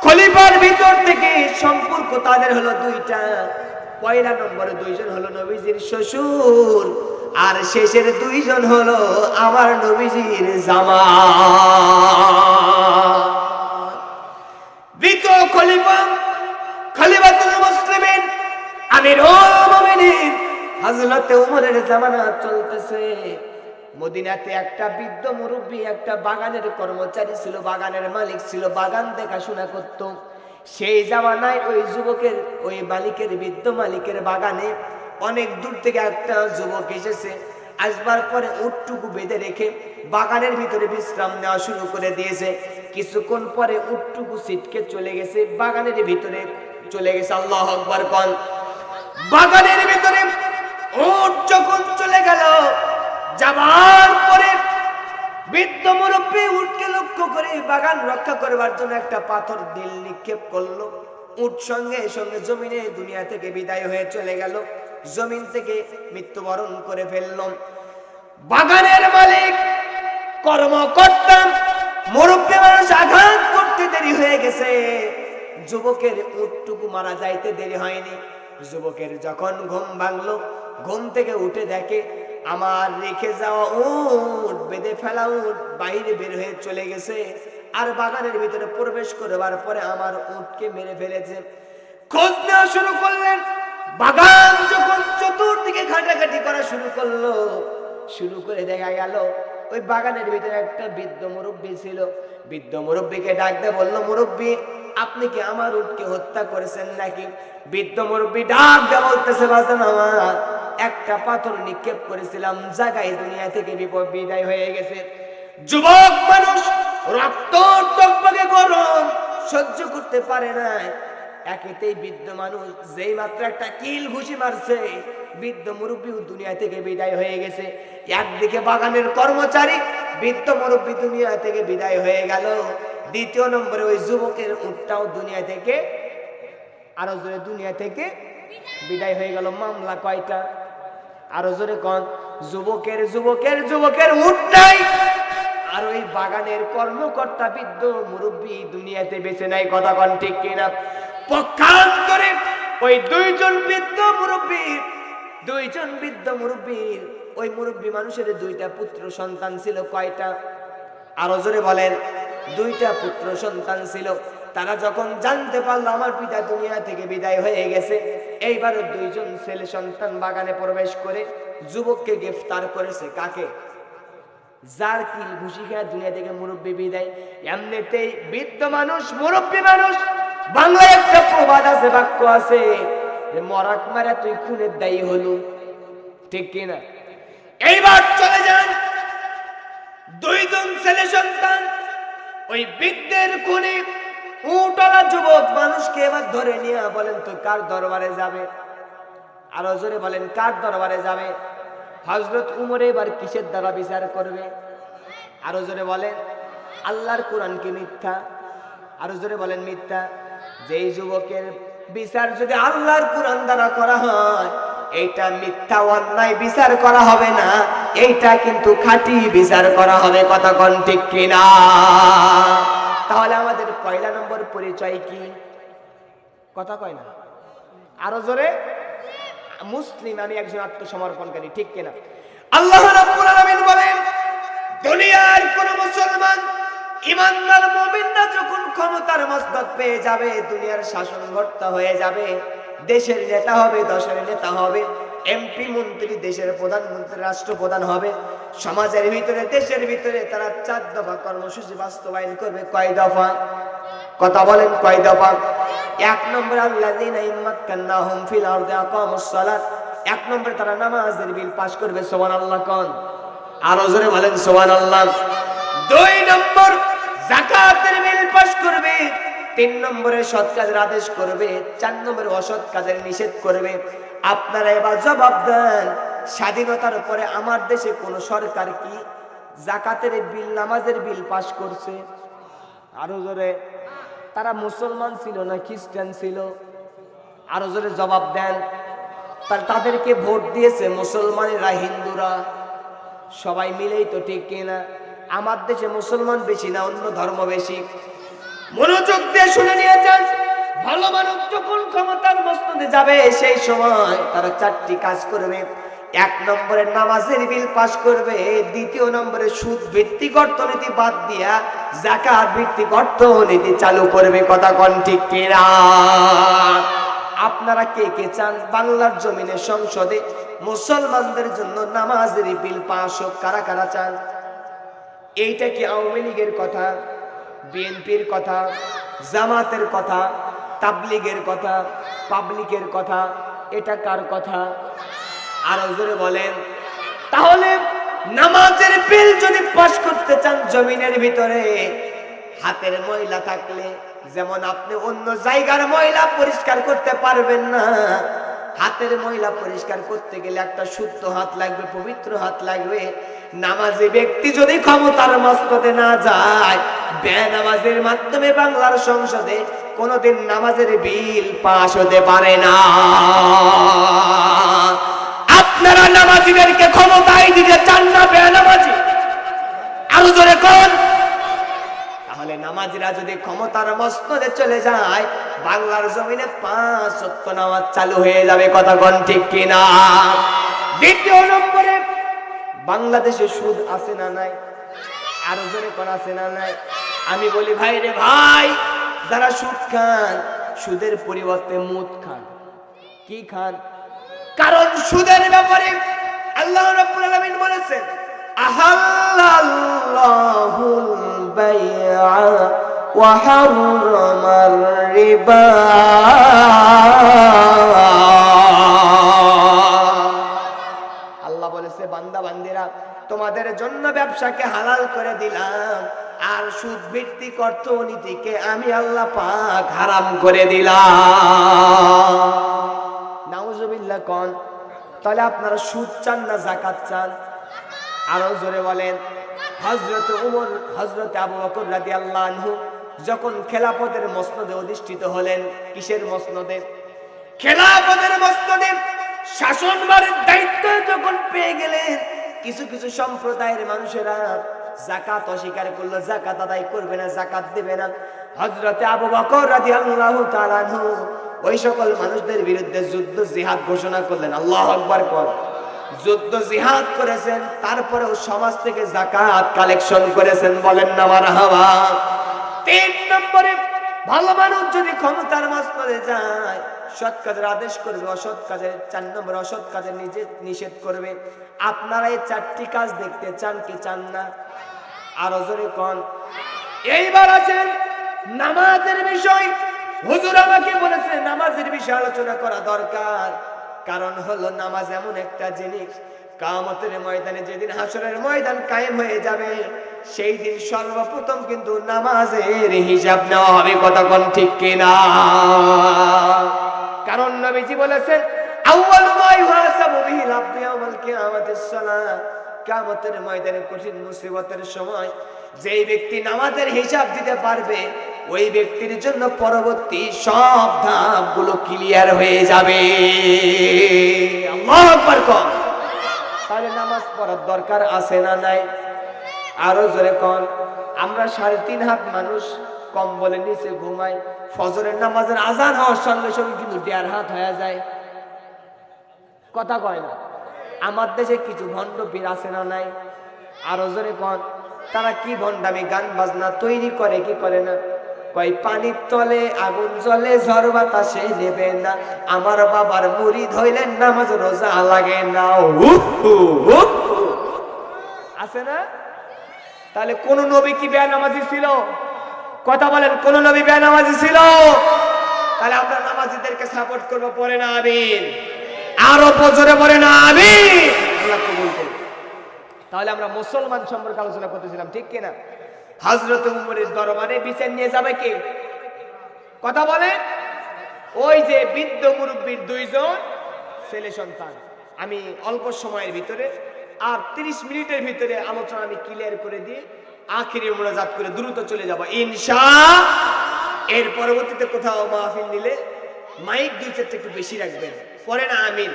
Speaker 1: খলিফার ভিতর থেকে সম্পর্ক তাদের হলো 2টা। পয়লা নম্বরে 2 জন হলো নবীজির শ্বশুর, আর শেষের 2 জন হলো আমার নবীজির জামাই। দ্বিতীয় খলিফা খলিফাতুল মুসলিমিন আমিরুল মুমিনিন হযরত উমরের জামানা চলতেছে। মদিনাতে একটা বৃদ্ধ মুরব্বী, একটা বাগানের কর্মচারী ছিল, বাগানের মালিক ছিল, বাগান দেখাশোনা করত। সেই জামানায় ওই যুবকের, ওই মালিকের, বৃদ্ধ মালিকের বাগানে অনেক দূর থেকে একটা যুবক এসেছে। আসবার পরে উটটুকু বেঁধে রেখে বাগানের ভিতরে বিশ্রাম নেওয়া শুরু করে দিয়েছে। কিছুক্ষণ পরে উটটুকু ছিটকে চলে গেছে, বাগানের ভিতরে চলে গেছে। আল্লাহু আকবার কোন। বাগানের ভিতরে উট যখন চলে গেল, যাবার পরে বৃদ্ধ মুরব্বী উটকে লক্ষ্য করে বাগান রক্ষা করবার জন্য একটা পাথর ঢিল নিক্ষেপ করলো। উট সঙ্গে সঙ্গে জমিনে দুনিয়া থেকে বিদায় হয়ে চলে গেল, জমিন থেকে মৃত্যুবরণ করে ফেলল। বাগানের মালিক, কর্মকর্তা, মুরব্বী মানুষ আঘাত করতে দেরি হয়ে গেছে, যুবকের উটটুকু মারা যাইতে দেরি হয়নি। যুবকের যখন ঘুম ভাঙলো, ঘুম থেকে উঠে দেখে আমার রেখে যাওয়া উট, বেঁধে ফেলা উট বাইরে বের হয়ে চলে গেছে, আর বাগানের ভিতরে প্রবেশ করবার পরে আমার উটকে মেরে ফেলেছে। খোঁজ নেওয়া শুরু করলেন। বাগান যখন চতুর্দিকে ঘাটাঘাটি করা শুরু করলো, শুরু করে দেখা গেল ওই বাগানের ভিতরে একটা বৃদ্ধ মুরব্বী ছিল। বৃদ্ধ মুরব্বীকে ডাক দিয়ে বলল, মুরব্বী আপনি কি আমার উটকে হত্যা করেছেন নাকি? বৃদ্ধ মুরব্বী ডাক দিয়ে বলতেছে, বাজান আমার একটা পাথর নিক্ষেপ করেছিলাম, জায়গায় দুনিয়া থেকে বিদায় হয়ে গেছে। যুবক মানুষ রক্ত টকবকে গরম সহ্য করতে পারে না। একেতেই বৃদ্ধ মানুষ যেই মাত্র একটা কিল ঘুষি মারছে, বৃদ্ধ মুরব্বীও দুনিয়া থেকে বিদায় হয়ে গেছে। একদিকে বাগানের কর্মচারী, বৃদ্ধ মুরব্বী দুনিয়া থেকে বিদায় হয়ে গেল। দ্বিতীয় নম্বরে ওই যুবকের উটটাও দুনিয়া থেকে, আরো জোরে, দুনিয়া থেকে বিদায় হয়ে গেল। মামলা কয়টা? আরো জোরে কোন। যুবকের যুবকের যুবকের উটটাই, আর ওই বাগানের কর্মকর্তা বৃদ্ধ মুরব্বী দুনিয়াতে বেঁচে নাই। কথা কোন ঠিক কিনা? পক্ষান্তরে ওই 2 জন বৃদ্ধ মুরব্বীর, 2 জন বৃদ্ধ মুরব্বীর, ওই মুরব্বী মানুষের 2টা পুত্র সন্তান ছিল। কয়টা? আরো জোরে বলেন। 2টা পুত্র সন্তান ছিল। তারা যখন জানতে পারলো আমার পিতা দুনিয়া থেকে বিদায় হয়ে গেছে, এইবারে 2 জন ছেলে সন্তান বাগানে প্রবেশ করে যুবককে গ্রেফতার করেছে। কাকে? যার কিল ঘুষি খেয়ে দুনিয়া থেকে মুরব্বী বিদায়। এমনিতেই বৃদ্ধ মানুষ, মুরব্বী মানুষ, বাংলায় একটা প্রবাদ আছে, বাক্য আছে, যে মরাক মারা তুই খুনের দায়ী হলো, ঠিক কিনা? এইবার চলে যান দুইজন ছেলে সন্তান ওই বৃদ্ধের কোণে উটলা যুবক মানুষকে এবার ধরে নিয়ে বলেন তো কার দরবারে যাবে? আরো জোরে বলেন কার দরবারে যাবে? হযরত উমর এবার কিসের দ্বারা বিচার করবে? আরো জোরে বলেন। আল্লাহর কোরআন কি মিথ্যা? আরো জোরে বলেন মিথ্যা। যেই যুবকের বিচার যদি আল্লাহর কোরআন দ্বারা করা হয়, এইটা মিথ্যা অন্যায় বিচার করা হবে না, এইটা কিন্তু খাঁটি বিচার করা হবে। কথা কোন ঠিক কিনা? তাহলে আমাদের পয়লা নম্বর পরিচয় কি? কথা কয় না, আরো জোরে। মুসলিম, আমি একজন আত্মসমর্পণকারী, ঠিক কিনা? আল্লাহ রাব্বুল আলামিন বলেন, দুনিয়ার কোন মুসলমান ইমানদার মুমিনরা যখন ক্ষমতার মসনদ পেয়ে যাবে, দুনিয়ার শাসনকর্তা হয়ে যাবে, দেশের নেতা হবে, দেশের নেতা হবে, এমপি মন্ত্রী, দেশের প্রধানমন্ত্রী, রাষ্ট্রপ্রধান হবে, সমাজের ভিতরে দেশের ভিতরে তারা 4 দফা কর্মসূচি বাস্তবায়ন করবে। কয় দফা? কথা বলেন কয় দফা? 1 নম্বর আল্লাযীনা ইম্মাক্কান্নাহুম ফিল আরদি আকামুস সালাত, 1 নম্বরে তারা নামাজের বিল পাস করবে। সুবহানাল্লাহ কোন? আরো জোরে বলেন সুবহানাল্লাহ। 2 নম্বর যাকাতের বিল পাস করবে। 3 নম্বরে সৎ কাজের আদেশ করবে। 4 নম্বরে অসৎ কাজের নিষেধ করবে। আপনারা এবার জবাব দেন, স্বাধীনতার পরে আমার দেশে কোন সরকার কি যাকাতের বিল, নামাজের বিল পাস করছে? আরো জোরে। তারা মুসলমান ছিল না খ্রিস্টান ছিল? আরো জোরে জবাব দেন। তাদেরকে ভোট দিয়েছে মুসলমানেরা, হিন্দুরা, সবাই মিলেই তো, ঠিক কিনা? আমার দেশে মুসলমান বেশি না অন্য ধর্ম বেশি? মনোযোগ দিয়ে শুনে নিয়ে যান। ভালো মানুষ যখন ক্ষমতার মসনদে যাবে, সেই সময় তারা 4টি কাজ করবে। 1 নম্বরে নামাজের বিল পাস করবে। 2 নম্বরে সুদ ভিত্তিক অর্থনীতি বাদ দিয়া যাকাত ভিত্তিক অর্থনীতি চালু করবে। কথা কোন ঠিক কিনা? আপনারা কে কে চান বাংলার জমিনে সংসদে মুসলমানদের জন্য নামাজের বিল পাস হোক? কারা কারা চান? এইটা কি আওয়ামী লীগের কথা, বিএনপির কথা, জামাতের কথা, তাবলীগের কথা, পাবলিকের কথা? এটা কার কথা? আরো জোরে বলেন। তাহলে নামাজের বিল যদি পাস করতে চান জমিনের ভিতরে, হাতের ময়লা থাকলে, যেমন আপনি অন্য জায়গার ময়লা পরিষ্কার করতে পারবেন না, হাতের ময়লা পরিষ্কার করতে গেলে একটা শুদ্ধ হাত লাগবে, পবিত্র হাত লাগবে। নামাজি ব্যক্তি যদি ক্ষমতার মসনদে না যায়, বেনামাজের মাধ্যমে বাংলার সংসদে কোনোদিন নামাজের বিল পাস হতে পারে না। আপনারা নামাজিদেরকে ক্ষমতায় দিতে চান না বেনামাজি? আরো জোরে কোন? তাহলে নামাজিরা যদি ক্ষমতার মসনদে চলে যায়, বাংলার জমিনে 5 ওয়াক্ত নামাজ চালু হয়ে যাবে। কথা কোন ঠিক কিনা? 2 নম্বরে বাংলাদেশে সুদ আছে না নাই? আরো জোরে কোন আছে না নাই? আমি বলি ভাই রে ভাই, যারা সুদ খান, সুদের পরিবর্তে মুদ খান। কি খান? কারণ সুদের ব্যাপারে আল্লাহ রাব্বুল আলামিন বলেছেন, আহাল্লাল্লাহুল বাই'a ওয়া হারামার রিবা। আল্লাহ বলেছে, বান্দা বান্দিরা, তোমাদের জন্য ব্যবসাকে হালাল করে দিলাম, আর সুদ ভিত্তিক অর্থনীতিকে আমি আল্লাহ পাক হারাম করে দিলাম। নাউজুবিল্লাহ কোন? তাহলে আপনারা সুদ চান না যাকাত চান? আরো জোরে বলেন। হযরত উমর, হযরত আবু বকর রাদিয়াল্লাহু আনহু যখন খেলাফতের মসনদে অধিষ্ঠিত হলেন, কিসের মসনদে? খেলাফতের মসনদে শাসনভারের দায়িত্ব যখন পেয়ে গেলেন, কিছু কিছু সম্প্রদায়ের মানুষেরা যাকাত অস্বীকার করলো, যাকাত আদায় করবে না, যাকাত দেবে না। হযরত আবু বকর রাদিয়াল্লাহু তাআলা আনহু ওই সকল মানুষদের বিরুদ্ধে যুদ্ধ জিহাদ ঘোষণা করলেন। আল্লাহু আকবার কর। যুদ্ধ জিহাদ করেছেন, তারপরেও সমাজ থেকে যাকাত কালেকশন করেছেন। বলেন না মারহাবা। 3 নম্বরে ভালো মানুষ যদি ক্ষমতার মসনদে যায়, সৎ কাজের আদেশ করবে, অসৎ কাজের 4 নম্বরে অসৎ কাজের নিষেধ করবে। আপনারা এই 4টি কাজ দেখতে চান কি চান না? আরো জোরে কোন? এইবার আছেন নামাজের বিষয়। হুজুর আমাকে বলেছে নামাজের বিষয়ে আলোচনা করা দরকার। কারণ হলো নামাজ এমন একটা জিনিস, কিয়ামতের ময়দানে যেদিন হাসরের ময়দান কায়েম হয়ে যাবে, সেই দিন সর্বপ্রথম কিন্তু নামাজের হিসাব নেওয়া হবে। কতক্ষণ ঠিক কিনা? কারণ নবীজি বলেছেন, আউয়ালু মা ইউহাসাবু বিহিল আবদু ইয়াওমাল কিয়ামাতিস সালাত। কিয়ামতের ময়দানে কঠিন মুসিবতের সময় যেই ব্যক্তি নামাজের হিসাব দিতে পারবে, ওই ব্যক্তির জন্য পরবর্তী সব ধাপগুলো ক্লিয়ার হয়ে যাবে। আল্লাহু আকবার। তাহলে নামাজ পড়ার দরকার আছে না নাই? আরো জোরে কোন। আমরা 3.5 হাত মানুষ কম্বলের নিচে ঘুমাই, ফজরের নামাজের আজান হওয়ার সঙ্গে সঙ্গে কিন্তু 1.5 হাত হয়ে যায়। কথা কয় না? আমার দেশে কিছু ভণ্ড পীর আছে না নাই? আরো জোরে কোন। তারা কি ভণ্ডামি গান বাজনা তৈরি করে, কি করে না? কয় পানির তলে আগুন জ্বলে, ঝড় বাতাসে নেবে না, আমার বাবার মুরিদ হইলেন নামাজ রোজা লাগে না। আছে না? তাহলে কোন নবী কি বেনামাজি ছিল? কথা বলেন, কোন নবী বেনামাজি ছিল? তাহলে আমরা নামাজিদেরকে সাপোর্ট করব, পড়ে না আমিন? আরো জোরে পড়ে না আমিন? আল্লাহ কবুল করুন। তাহলে আমরা মুসলমান সম্পর্কে আলোচনা করতেছিলাম, ঠিক কিনা? হযরত উমরের দরবারে বিচার নিয়ে যাবে কে? কথা বলে। ওই যে বৃদ্ধ মুরব্বীর 2 জন ছেলে সন্তান। আমি অল্প সময়ের ভিতরে আর 30 মিনিটের ভিতরে আলোচনা আমি ক্লিয়ার করে দিয়ে আখিরি মোনাজাত করে দ্রুত চলে যাব ইনশাআল্লাহ। এর পরবর্তীতে কোথাও মাহফিল নিলে মাইক 2-4টা একটু বেশি রাখবেন, পড়ে না আমিন?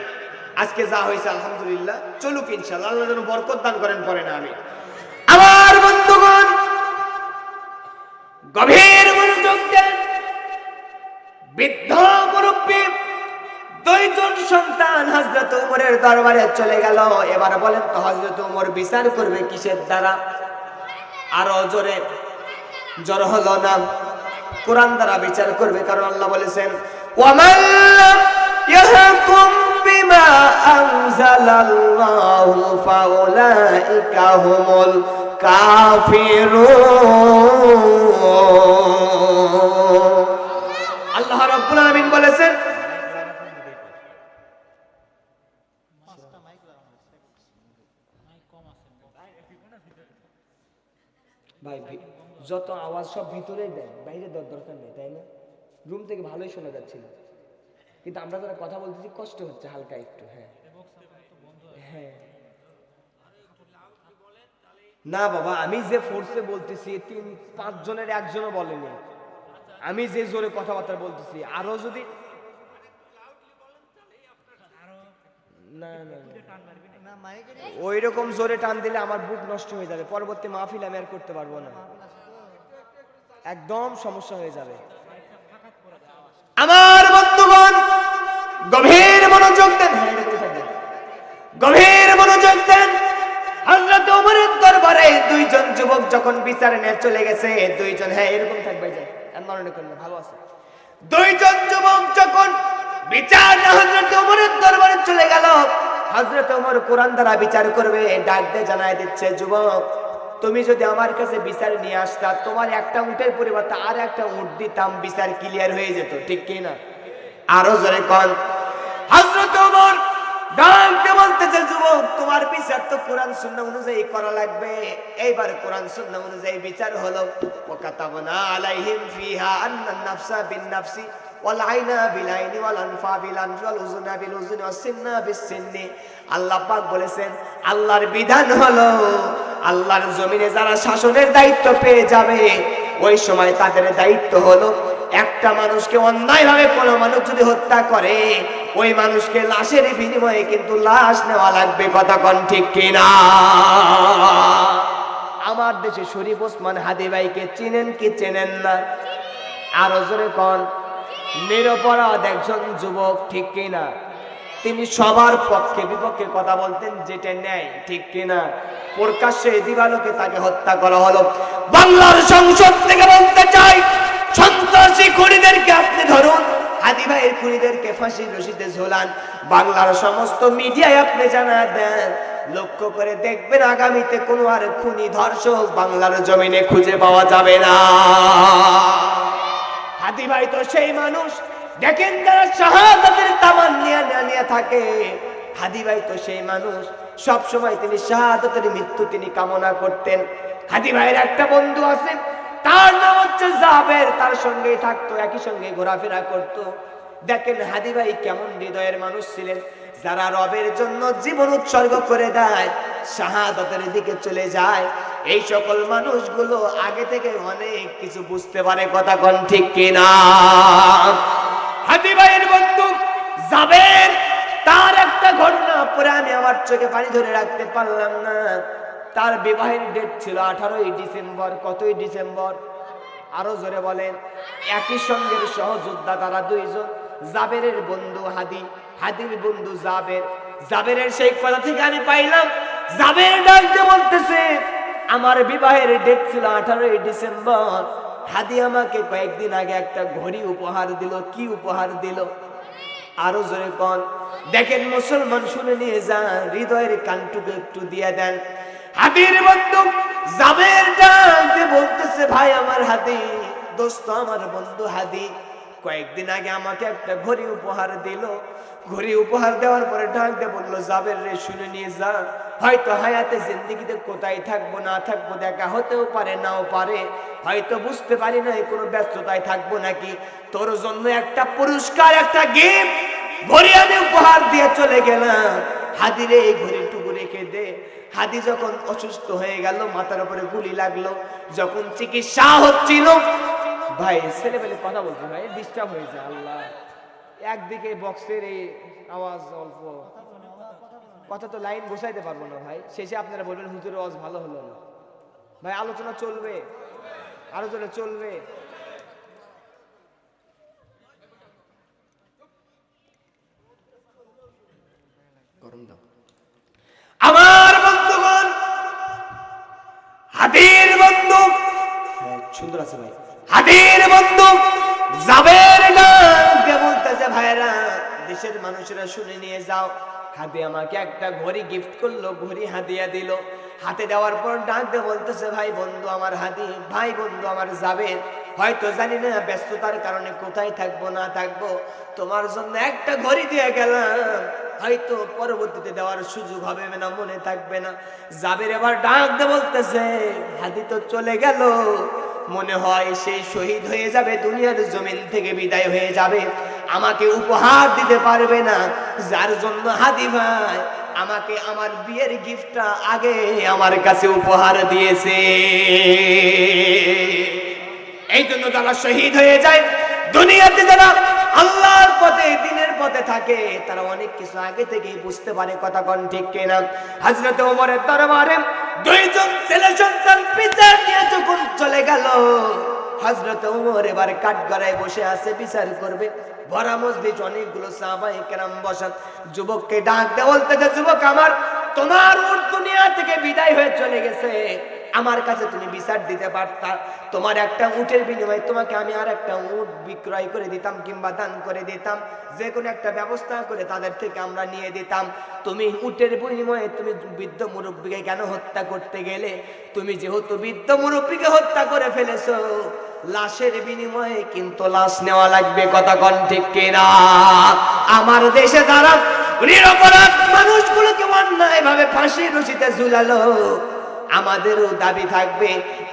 Speaker 1: আজকে যা হয়েছে আলহামদুলিল্লাহ, চলুক ইনশাআল্লাহ। আল্লাহ যেন বরকত দান করেন, পড়ে না আমিন? আমার বন্ধুগণ, গভীর মনোযোগ দেন। বৃদ্ধ মুরব্বী 2 জন সন্তান হযরত উমরের দরবারে চলে গেল। এবার বলেন তো হযরত উমর বিচার করবে কিসের দ্বারা? আরো জোরে জোর হলো না? কোরআন দ্বারা বিচার করবে। কারণ আল্লাহ বলেছেন, ওয়ামান লাম ইয়াহকুম বিমা আনজালাল্লাহু ফাউলাইকা হুমুল কাফিরুন। আল্লাহ রাব্বুল আলামিন বলেছেন, ভাই যত আওয়াজ সব ভিতরেই দেন, বাইরে দেওয়ার দরকার নেই, তাই না? রুম থেকে ভালোই শোনা যাচ্ছিল, কিন্তু আমরা যারা কথা বলতেছি কষ্ট হচ্ছে হালকা একটু। হ্যাঁ হ্যাঁ, না বাবা, আমি যে ফোর্সে বলতেছি 3-5 জনের একজনও বলেনি। আমি যে জোরে কথাবার্তা বলতেছি, আরো যদি না না ওই রকম জোরে টান দিলে আমার বুক নষ্ট হয়ে যাবে, পরবর্তী মাহফিল আমি আর করতে পারবো না, একদম সমস্যা হয়ে যাবে। আমার বন্ধুগণ, গভীর মনোযোগ দেন, গভীর মনোযোগ দেন। হযরত ওমরের দরবারে 2 জন যুবক যখন বিচারে নিয়ে চলে গেছে, 2 জন, হ্যাঁ এরকম থাকবে, যাই মনে করেন ভালো আছে। 2 জন যুবক যখন বিচার হযরত ওমরের দরবারে চলে গেল, হযরত ওমর কোরআন দ্বারা বিচার করবে। ডাক দিয়ে জানায় দিচ্ছে, যুবক তুমি যদি আমার কাছে বিচার নিয়ে আসতা, তোমার একটা উটের পরিবর্তে আর একটা উট দিতাম, বিচার ক্লিয়ার হয়ে যেত, ঠিক কি না? আরো জোরে কোন। হযরত ওমর ডাকতে বলতেছে, যুবক তোমার বিচার তো কোরআন সুন্নাহ অনুযায়ী করা লাগবে। এইবার কোরআন সুন্নাহ অনুযায়ী বিচার হলো, ওয়াকাতাবনা আলাইহিম ফিহা আন্নান নাফসা বিন নাফসি ওয়াল আইনা বিল আইনি ওয়াল আনফা বিল আনফি ওয়াল উযুনা বিল উযুনি ওয়াস সিন্না বিস সিন্নি। আল্লাহ পাক বলেছেন, আল্লাহর বিধান হলো, আল্লাহর জমিনে যারা শাসনের দায়িত্ব পেয়ে যাবে, ওই সময় তাদের দায়িত্ব হলো, একটা মানুষকে অন্যায়ভাবে কোনো মানুষ যদি হত্যা করে, ওই মানুষকে লাশের বিনিময়ে কিন্তু লাশ নেওয়া লাগবে। কথা কোন ঠিক কিনা? আমার দেশে শরীফ ওসমান হাদি ভাইকে চিনেন কি চেনেন না? আরো জোরে কোন। নিরপরাধ একজন যুবক, ঠিক কিনা? তিনি সবার পক্ষে বিপক্ষে কথা বলতেন, যেটা ন্যায়, ঠিক কিনা? প্রকাশ্যে দিবালোকে তাকে হত্যা করা হলো। বাংলার সংসদ থেকে বলতে চাই, সন্ত্রাসী খুনিদেরকে আপনি ধরুন, হাদি ভাইয়ের খুনিদেরকে ফাঁসির রশিতে ঝোলান। বাংলার সমস্ত মিডিয়ায় আপনি জানা দেন, লক্ষ্য করে দেখবেন আগামীতে কোনো আর খুনি ধর্ষক বাংলার জমিনে খুঁজে পাওয়া যাবে না। হাদি ভাই তো সেই মানুষ, দেখেন যারা শাহাদাতের তামান্না নিয়ে থাকে, হাদি ভাই তো সেই মানুষ সব সময় তিনি শাহাদাতের মৃত্যু তিনি কামনা করতেন। হাদি ভাইয়ের একটা বন্ধু আছে, তার নাম হচ্ছে জাবের, তার সঙ্গেই থাকতো, একই সঙ্গে ঘোরাফেরা করত। দেখেন হাদি ভাই কেমন হৃদয়ের মানুষ ছিলেন, যারা রবের জন্য জীবন উৎসর্গ করে দেয়, শাহাদাতের দিকে চলে যায়, এই সকল মানুষগুলো আগে থেকে অনেক কিছু বুঝতে পারে। কথা কোন ঠিক কিনা? হাদি ভাইয়ের বন্ধু জাবের, তার একটা ঘটনা পরে আমি আমার চোখে পানি ধরে রাখতে পারলাম না। তার বিবাহের ডেট ছিল 18ই ডিসেম্বর। কতই ডিসেম্বর? আরো জোরে বলেন। একই সঙ্গের সহযোদ্ধা তারা দুইজন, জাবেরের বন্ধু হাদি, হাদির বন্ধু জাবের। জাবেরের সেই কথা থেকে আমি পাইলাম, জাবের ডাকতে বলতেছে আমার বিবাহের ডেট ছিল 18ই ডিসেম্বর, হাদি আমাকে কয়েকদিন আগে একটা ঘড়ি উপহার দিল। কি উপহার দিল? আরো জোরে কোন। দেখেন মুসলমান, শুনে নিয়ে যান, হৃদয়ের কানটুকু একটু দিয়ে দেন। হাদির বন্ধু জাবের ডাকতে বলতেছে ভাই আমার হাদি, দোস্ত আমার বন্ধু হাদি কয়েকদিন আগে আমাকে একটা ঘড়ি উপহার দিল। ঘড়ি উপহার দেওয়ার পরে ডাকতে বললো জাবের রে, শুনে নিয়ে যা, হয়তো হায়াতে জিন্দেগিতে কোথায় থাকবো না থাকবো, দেখা হতেও পারে নাও পারে, হয়তো বুঝতে পারি না, কোনো ব্যস্ততায় থাকবো নাকি, তোর জন্য একটা পুরস্কার, একটা গিফট ঘড়ি আমি উপহার দিয়ে চলে গেলাম। হাদিরে এই ঘড়িটুকু রেখে দে। হাদি যখন অসুস্থ হয়ে গেল, মাথার উপরে গুলি লাগলো, যখন চিকিৎসা হচ্ছিল, ভাই ছেলেবেলে কথা বলছে ভাই, ডিস্টার্ব হয়েছে। আল্লাহ, একদিকে বক্সের এই আওয়াজ অল্প, কথা তো লাইন বসাইতে পারবো না ভাই। শেষে আপনারা বলবেন হুজুরের আওয়াজ ভালো হলো না। ভাই আলোচনা চলবে, আলোচনা চলবে। গরম দাও। আমার বন্ধুগণ, হাদির বন্ধু, সুন্দর আছে ভাই, হাদির বন্ধু জাবের ডাকতে বলতেছে ভাইরা, দেশের মানুষেরা শুনে নিয়ে যাও, হাদি আমাকে একটা ঘড়ি গিফট করলো, ঘড়ি হাদিয়া দিল। হাতে দেওয়ার পর ডাকতে বলতেছে ভাই বন্ধু আমার হাদি, ভাই বন্ধু আমার জাবের, হয়তো জানি না ব্যস্ততার কারণে কোথায় থাকবো না থাকবো, তোমার জন্য একটা ঘড়ি দিয়ে গেলাম, হয়তো পরবর্তীতে দেওয়ার সুযোগ হবে না, মনে থাকবে না। জাবের এবার ডাকতে বলতেছে হাদি তো চলে গেল, মনে হয় সেই শহীদ হয়ে যাবে, দুনিয়ার জমিন থেকে বিদায় হয়ে যাবে, আমাকে উপহার দিতে পারবে না, যার জন্য হাদি ভাই আমাকে আমার বিয়ের গিফটটা আগে আমার কাছে উপহার দিয়েছে। এই জন্য যারা শহীদ হয়ে যায় দুনিয়াতে, যারা আল্লাহর পথে দ্বীনের পথে থাকে, তারা অনেক কিছু আগে থেকেই বুঝতে পারে। কথা কোন ঠিক কিনা? হযরত ওমরের দরবারে দুইজন ছেলে সন্তান বিচার নিয়ে যখন চলে গেল, হযরত ওমর এবার কাঠগড়ায় বসে আছে, বিচার করবে। ভরা মজলিস, অনেকগুলো সাহাবায়ে কেরাম বসা। যুবককে ডাক দিয়ে বলতেছে যুবক আমার, তোমার উট দুনিয়া থেকে বিদায় হয়ে চলে গেছে, আমার কাছে তুমি বিচার দিতে পারতা, তোমার একটা উটের বিনিময়ে তোমাকে আমি আর একটা উট বিক্রয় করে দিতাম কিংবা দান করে দিতাম, যে কোনো একটা ব্যবস্থা করে তাদের থেকে আমরা নিয়ে দিতাম। তুমি উটের বিনিময়ে তুমি বৃদ্ধ মুরব্বীকে কেন হত্যা করতে গেলে? তুমি যেহেতু বৃদ্ধ মুরব্বীকে হত্যা করে ফেলেছো, লাশের বিনিময়ে কিন্তু লাশ নেওয়া লাগবে। কথা কোন ঠিক কিনা? আমার দেশে যারা নিরপরাধ মানুষগুলোকে অন্যায়ভাবে ফাঁসির রশিতে ঝুলালো, আমাদেরও দাবি থাকবে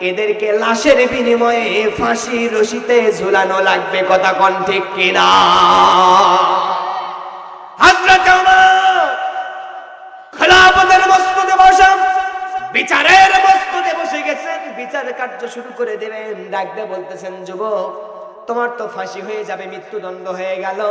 Speaker 1: এদেরকে লাশের বিনিময়ে ফাঁসির রশিতে ঝুলানো লাগবে। কথা কোন ঠিক কিনা? হযরত ওমর খেলাফতের মসনদে বসা, বিচারের মসনদে বসে গেছেন, বিচার কার্য শুরু করে দেবেন। ডাকতে বলতেছেন যুবক, তোমার তো ফাঁসি হয়ে যাবে, মৃত্যুদণ্ড হয়ে গেল,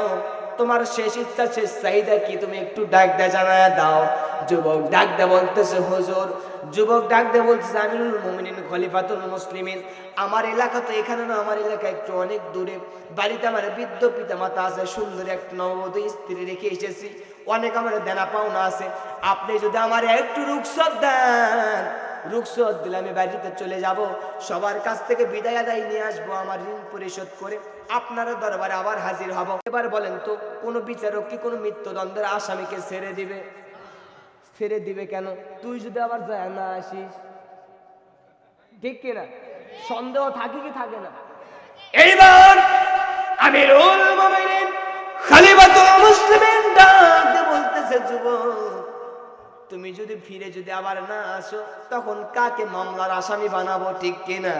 Speaker 1: তোমার শেষ ইচ্ছা শেষ চাহিদা কি, তুমি একটু ডাক দে, জানায় দাও। যুবক ডাক দে বলতেছে হুজুর, যুবক ডাক দে বলতেছে আমিরুল মুমিনিন খলিফাতুল মুসলিমিন, আমার এলাকা তো এখানে না, আমার এলাকা একটু অনেক দূরে, বাড়িতে আমার বৃদ্ধ পিতা মাতা আছে, সুন্দর একটা নববধূ স্ত্রী রেখে এসেছি, অনেক আমার দেনা পাওনা আছে, আপনি যদি আমার একটু রুখসত দেন, রুখসত দিলে আমি বাড়িতে চলে যাব, সবার কাছ থেকে বিদায় আদায় নিয়ে আসবো, আমার ঋণ পরিশোধ করে আপনার দরবারে আবার হাজির হব। এবার বলেন তো, কোন বিচারক কি কোনো মৃত্যুদণ্ডের আসামিকে ছেড়ে দিবে? ছেড়ে দিবে কেন? তুই যদি আবার যায় না আসিস, ঠিক কিনা? সন্দেহ থাকে কি থাকে না? এইবার আমিরুল মুমিনিন খলিফাতুল মুসলিমিন ডাক দিয়ে বলতেছে যুবক, তুমি যদি ফিরে যদি আবার না আসো তখন কাকে মামলার আসামি বানাবো, ঠিক কিনা?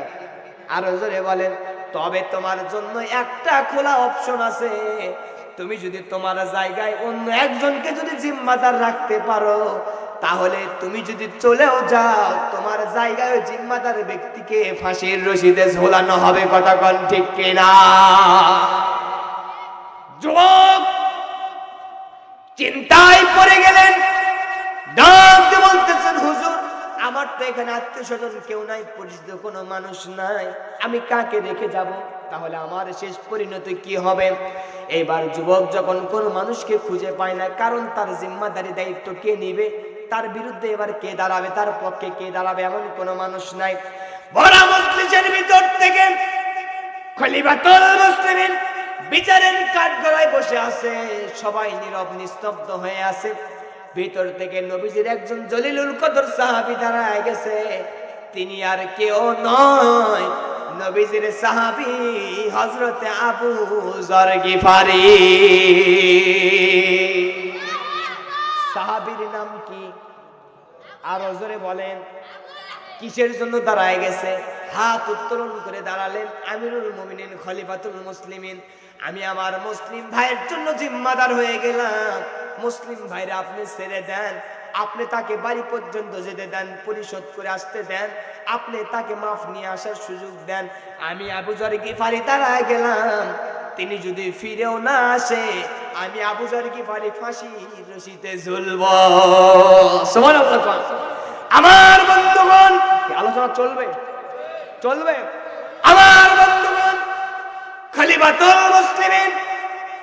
Speaker 1: আরো জোরে বলেন। তবে তোমার জন্য একটা খোলা অপশন আছে, তুমি যদি তোমার জায়গায় অন্য একজনকে যদি জিম্মাদার রাখতে পারো, তাহলে তুমি যদি চলেও যাও তোমার জায়গায় জিম্মাদার ব্যক্তিকে ফাঁসির রশিদে ঝোলানো হবে। কথা কোন ঠিক কিনা? যুবক চিন্তায় পড়ে গেলেন, ডাক দিয়ে বলতেছেন, হুজুর আমার তো এখানে আত্মীয় স্বজন কেউ নাই, পরিচিত কোনো মানুষ নাই, আমি কাকে রেখে যাব? তাহলে আমার শেষ পরিণতি কি হবে? এইবার যুবক যখন কোনো মানুষকে খুঁজে পায় না, কারণ তার জিম্মাদারি দায়িত্ব কে নিবে, তার বিরুদ্ধে এবার কে দাঁড়াবে, তার পক্ষে কে দাঁড়াবে, এমন কোনো মানুষ নাই। ভরা মজলিসের ভিতর থেকে খলিফাতুল মুসলিমিন বিচারের কাঠগড়ায় বসে আছে, সবাই নীরব নিস্তব্ধ হয়ে আছে। ভিতর থেকে নবীজির একজন জলিলুল কদর সাহাবী দাঁড়ায় গেছে। তিনি আর কেউ নয়, নবীজির সাহাবী হযরতে আবু যর গিফারি। সাহাবীর নাম কি? আরো জোরে বলেন। কিসের জন্য দাঁড়ায় গেছে? হাত উত্তোলন করে দাঁড়ালেন, আমিরুল মুমিনিন খলিফাতুল মুসলিমিন, আমি আমার মুসলিম ভাইয়ের জন্য জিম্মাদার হয়ে গেলাম। মুসলিম ভাইরা আপনি ছেড়ে দেন, আপনি তাকে বাড়ি পর্যন্ত যেতে দেন, পরিশোধ করে আসতে দেন, আপনি তাকে মাফ নিয়ে আসার সুযোগ দেন। আমি আবু যর গিফারি দাঁড়ায় গেলাম, তিনি যদি ফিরেও না আসে, আমি আবু যর গিফারি ফাঁসির রশিতে ঝুলব। সুবহানাল্লাহ। আমার বন্ধুগণ, আলোচনা চলবে চলবে। আমার বন্ধুগণ, খলিফাতুল মুসলিমিন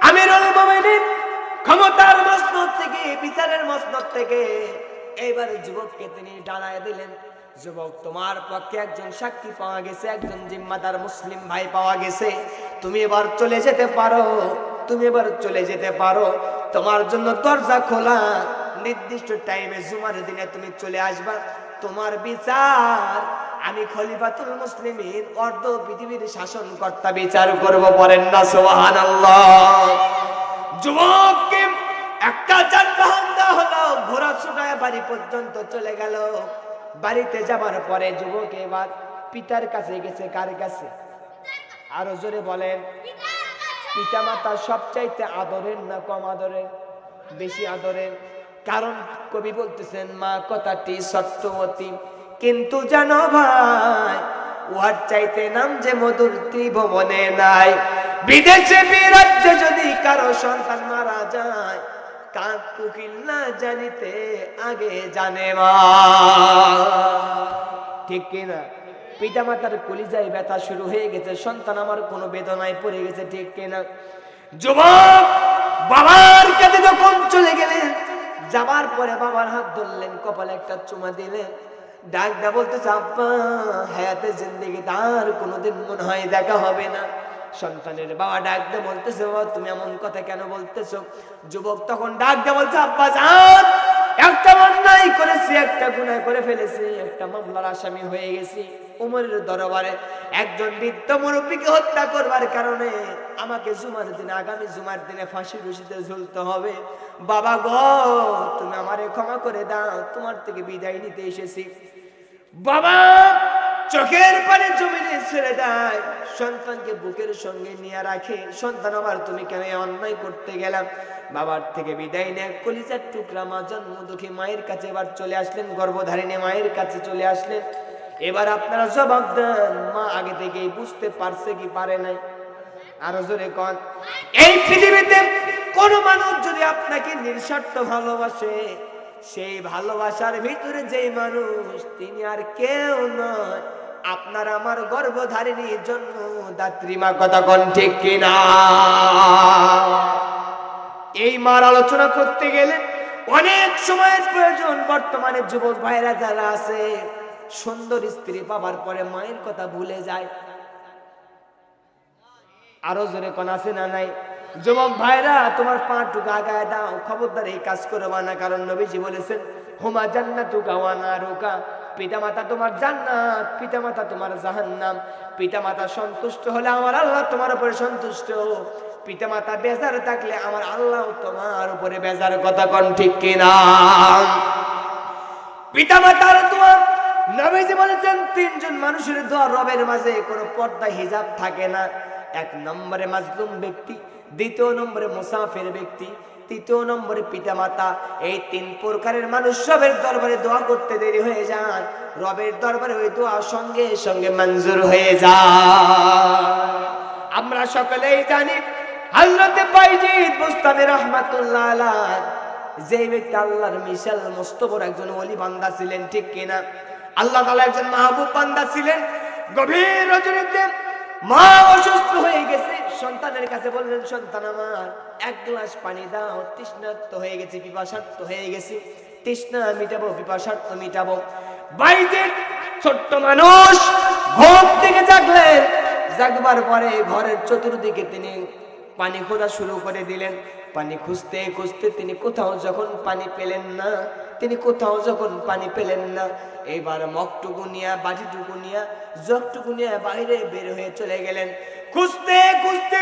Speaker 1: আমিরুল মুমিনিন ক্ষমতার মসনদ থেকে, বিচারের মসনদ থেকে এইবার যুবককে তিনি দাঁড়ায় দিলেন। যুবক, তোমার পক্ষে একজন সাক্ষী পাওয়া গেছে, একজন জিম্মাদার মুসলিম ভাই পাওয়া গেছে, তুমি এবার চলে যেতে পারো, তুমি এবার চলে যেতে পারো, তোমার জন্য দরজা খোলা। নির্দিষ্ট টাইমে জুমার দিনে তুমি চলে আসবা, তোমার বিচার আমি খলিফাতুল মুসলিমিন অর্ধ পৃথিবীর শাসনকর্তা বিচার করব। পড়েন না সুবহানাল্লাহ। যুবককে একটা যানবাহন দেওয়া হলো, ঘোড়া ছুটায় বাড়ি পর্যন্ত চলে গেল। বাড়িতে যাবার পরে যুবক এবার পিতার কাছে গেছে। কার কাছে? আরো জোরে বলেন। পিতা মাতা সবচাইতে আদরের না কম আদরের? বেশি আদরের। কারণ কবি বলতেছেন, মা কথাটি সত্যবতী, কিন্তু জানো ভাই উহার চাইতে নাম যে মধুর ত্রিভুবনে নাই। বিদেশে বিরাজ্যে যদি কারো সন্তান মারা যায়, কাক কোকিল না জানিতে আগে জানে মা। ঠিক কিনা? পিতা মাতার কলিজায় ব্যথা শুরু হয়ে গেছে, সন্তান আমার কোনো বেদনায় পড়ে গেছে, ঠিক কিনা? যুবক বাবার কাছে যখন চলে গেলেন, যাবার পরে বাবার হাত ধরলেন, কপালে একটা চুমা দিলেন, ডাক দা বলতেছে, আব্বা হায়াতে জিন্দেগি তার কোনোদিন মনে হয় দেখা হবে না। সন্তানের বাবা ডাক দিয়ে বলতেছে, বাবা তুমি এমন কথা কেন বলতেছো? যুবক তখন ডাক দিয়ে বলছে, আব্বা জান একটা অন্যায় করেছি, একটা গুনাহ করে ফেলেছি, একটা মামলার আসামি হয়ে গেছি। উমরের দরবারে একজন বৃদ্ধ মুরব্বীকে হত্যা করবার কারণে আমাকে জুমার দিনে, আগামী জুমার দিনে ফাঁসির রশিতে ঝুলতে হবে। বাবা গো তুমি আমারে ক্ষমা করে দাও, তোমার থেকে বিদায় নিতে এসেছি। বাবা চোখের পানি জমিনে ছেড়ে দেয়, সন্তানকে বুকের সঙ্গে নিয়ে রাখে। সন্তান আমার তুমি কেন অন্যায় করতে গেলাম? বাবার থেকে বিদায় নেয়, কলিজার টুকরা মা জন্মদুঃখী মায়ের কাছে এবার চলে আসলেন, গর্ভধারিণী মায়ের কাছে চলে আসলেন। এবার আপনারা জবাব দেন, মা আগে থেকেই বুঝতে পারছে কি পারে নাই? আরো জোরে কন। এই পৃথিবীতে কোন মানুষ যদি আপনাকে নিঃস্বার্থ ভালোবাসে, সেই ভালোবাসার ভিতরে যেই মানুষ, তিনি আর কেউ নয়, আপনার আমার গর্ভধারিণী জন্মদাত্রী মা। কথা কোন ঠিক কিনা? এই মার আলোচনা করতে গেলে অনেক সময়ের প্রয়োজন। বর্তমানে যুবক ভাইরা যারা আছে, সুন্দর স্ত্রী পাবার পরে মায়ের কথা ভুলে যায়। আরো জোরে কোন আছে না নাই? যুবক ভাইরা তোমার পা টুকা আগায় দাও, খবরদার এই কাজ করবা না, কারণ নবীজি বলেছেন, হুমা জান্নাতুকা ওয়া নারুকা, পিতামাতা তোমার জান্নাত, পিতামাতা তোমার জাহান্নাম। পিতামাতা সন্তুষ্ট হলে আমার আল্লাহ তোমার উপরে সন্তুষ্ট, পিতামাতা বেজার থাকলে আমার আল্লাহ তোমার উপরে বেজার। কথা কোন ঠিক কিনা? পিতামাতার দোয়া। নবীজি বলেছেন তিনজন মানুষের দোয়া রবের মাঝে কোনো পর্দা হিজাব থাকে না। এক নম্বরে মাজলুম ব্যক্তি, দ্বিতীয় নম্বরে মুসাফির ব্যক্তি, তৃতীয় নম্বরে পিতামাতা। এই তিন প্রকারের মানুষ রবের দরবারে দোয়া করতে দেরি হয়ে যায়, রবের দরবারে ওই দোয়া সঙ্গে সঙ্গে মঞ্জুর হয়ে যায়। আমরা সকলেই জানি হযরত বাইজিদ বুস্তামি রাহমাতুল্লাহ আলাইহি যে ব্যক্তি আল্লাহর মিশাল মস্ত বড় একজন ওলি বান্দা ছিলেন, ঠিক কিনা? আল্লাহ তাআলা একজন মাহবুব বান্দা ছিলেন। গভীর রজনীতে মা অসুস্থ হয়ে গেছে, সন্তানের কাছে বললেন, সন্তান আমার এক গ্লাস পানি দাও, তৃষ্ণার্ত হয়ে গেছি, পিপাসার্ত হয়ে গেছি, তৃষ্ণা মিটাবো, পিপাসার্ত মিটাবো। বাইজিদ ছোট্ট মানুষ ঘুম থেকে জাগলেন, জাগবার পরে ঘরের চতুর্দিকে তিনি পানি খোঁজা শুরু করে দিলেন। পানি খুঁজতে খুঁজতে তিনি কোথাও যখন পানি পেলেন না, এইবার মগটুকু নিয়ে, বাটিটুকু নিয়ে, জগটুকু নিয়ে বাইরে বের হয়ে চলে গেলেন। খুঁজতে খুঁজতে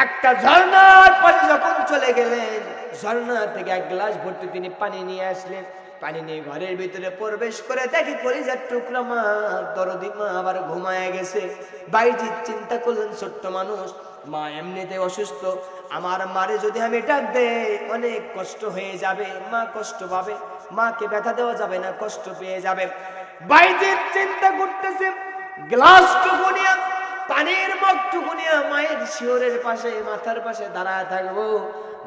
Speaker 1: একটা ঝর্ণার পানি যখন চলে গেলেন, ঝর্ণা থেকে এক গ্লাস ভর্তি তিনি পানি নিয়ে আসলেন। পানি নিয়ে ঘরের ভিতরে প্রবেশ করে দেখি কলিজার টুকরা মা, দরদি মা আবার ঘুমায় গেছে। বাইজিদ চিন্তা করলেন, ছোট্ট মানুষ, মা এমনিতে অসুস্থ, আমার মারে যদি আমি ডাক দেই অনেক কষ্ট হয়ে যাবে, মা কষ্ট পাবে, মাকে ব্যথা দেওয়া যাবে না, কষ্ট পেয়ে যাবে। বাইজিদ চিন্তা করতেছে, গ্লাসটুকু নিয়ে, পানির মগটুকু নিয়ে মায়ের শিওরের পাশে, মাথার পাশে দাঁড়ায় থাকবো।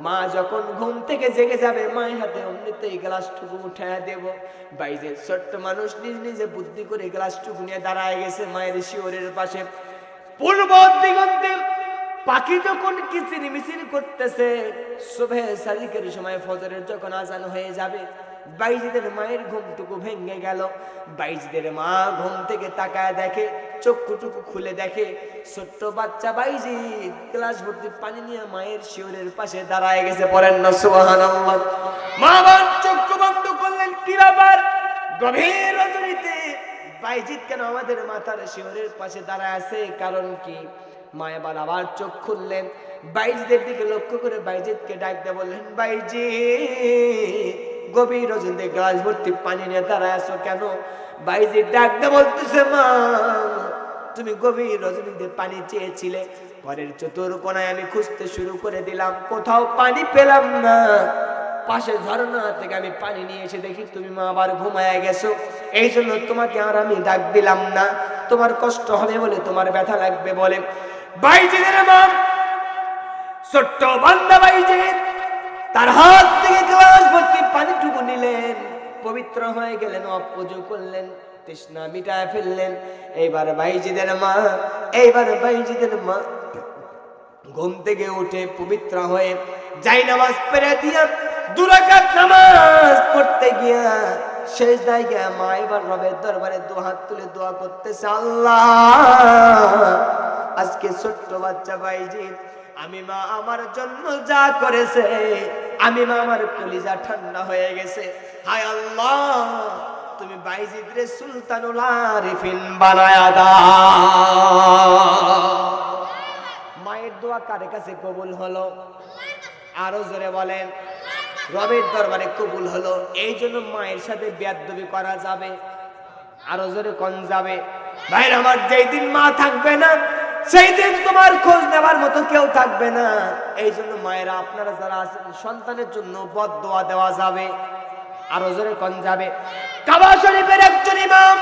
Speaker 1: মা যখন ঘুম থেকে জেগে যাবে, মায়ের হাতে অমৃতেই গ্লাসটুকু উঠায় দেব। বাইজিদ ছোট্ট মানুষ নিজ নিজে বুদ্ধি করে গ্লাসটুকু নিয়ে দাঁড়ায় গেছে মায়ের শিওরের পাশে। পূর্ব দিগন্তে পাখি যখন কিচির মিচির করতেছে, সুবহে সাদিকের সময় ফজরের যখন আজান হয়ে যাবে, বাইজিদের মায়ের ঘুমটুকু ভেঙে গেল। বাইজিদের মা ঘুম থেকে তাকায় দেখে, চক্ষুটুকু খুলে দেখে ছোট্ট বাচ্চা বাইজিদ গ্লাস ভর্তি পানি নিয়ে মায়ের শিওরের পাশে দাঁড়ায় গেছে। পড়েন না সুবহানাল্লাহ। মা বাবার চক্ষু বন্ধ করলেন, কি ব্যাপার? গভীর রজনীতে বাইজিদ কেন আমাদের মাথার শিওরের পাশে দাঁড়ায় আছে, কারণ কি? মা এবার আবার চোখ খুললেন, বাইজিদের দিকে লক্ষ্য করে বাইজিদকে ডাক দিয়ে বললেন, বাইজিদ গভীর রজনীতে গ্লাস ভর্তি পানি নিয়ে দাঁড়ায় আছো কেন? বাইজিদ ডাক দিয়ে বলতেছে, মা তুমি গভীর রজনীতে পানি চেয়েছিলে, ঘরের চতুর্কোণায় আমি খুঁজতে শুরু করে দিলাম, কোথাও পানি পেলাম না। পাশে ঝর্ণা থেকে আমি পানি নিয়ে এসে দেখি তুমি মা আবার ঘুমায় গেছো, এই জন্য তোমাকে আর আমি ডাক দিলাম না, তোমার কষ্ট হবে বলে, তোমার ব্যথা লাগবে বলে। বাইজিদের মা ছোট্ট বান্দা বাইজিদ তার হাত থেকে গ্লাস ভর্তি পানিটুকু নিলেন, পবিত্র হয়ে গেলেন, অপূজা করলেন, তৃষ্ণা মিটায় ফেললেন। এইবার বাইজিদের মা ঘুম থেকে উঠে পবিত্র হয়ে যাই নামাজ পড়ে দিয়া 2 রাকাত নামাজ পড়তে গিয়া শেষ জায়গায় মা এবার রবের দরবারে 2 হাত তুলে দোয়া করতেছে, আল্লাহ আজকে ছোট্ট বাচ্চা বাইজিদ আমি মা আমার জন্য যা করেছে, আমি মা আমার কলিজা ঠান্ডা হয়ে গেছে। হায় আল্লাহ, তুমি বাইজিদ রে সুলতানুল আরিফিন বানায়া দাও। মায়ের দোয়া কার কাছে কবুল হলো? আরো জোরে বলেন। রবের দরবারে কবুল হলো। এই জন্য মায়ের সাথে বেয়াদবি করা যাবে? আরো জোরে কোন যাবে? ভাইরা আমার, যেই দিন মা থাকবে না সেই দিন তোমার খোঁজ নেবার মতো কেউ থাকবে না। এই জন্য মায়েরা আপনারা যারা আছেন, সন্তানের জন্য বদদোয়া দেওয়া যাবে? আরো জোরে কোন যাবে? কাবা শরীফের একজন ইমাম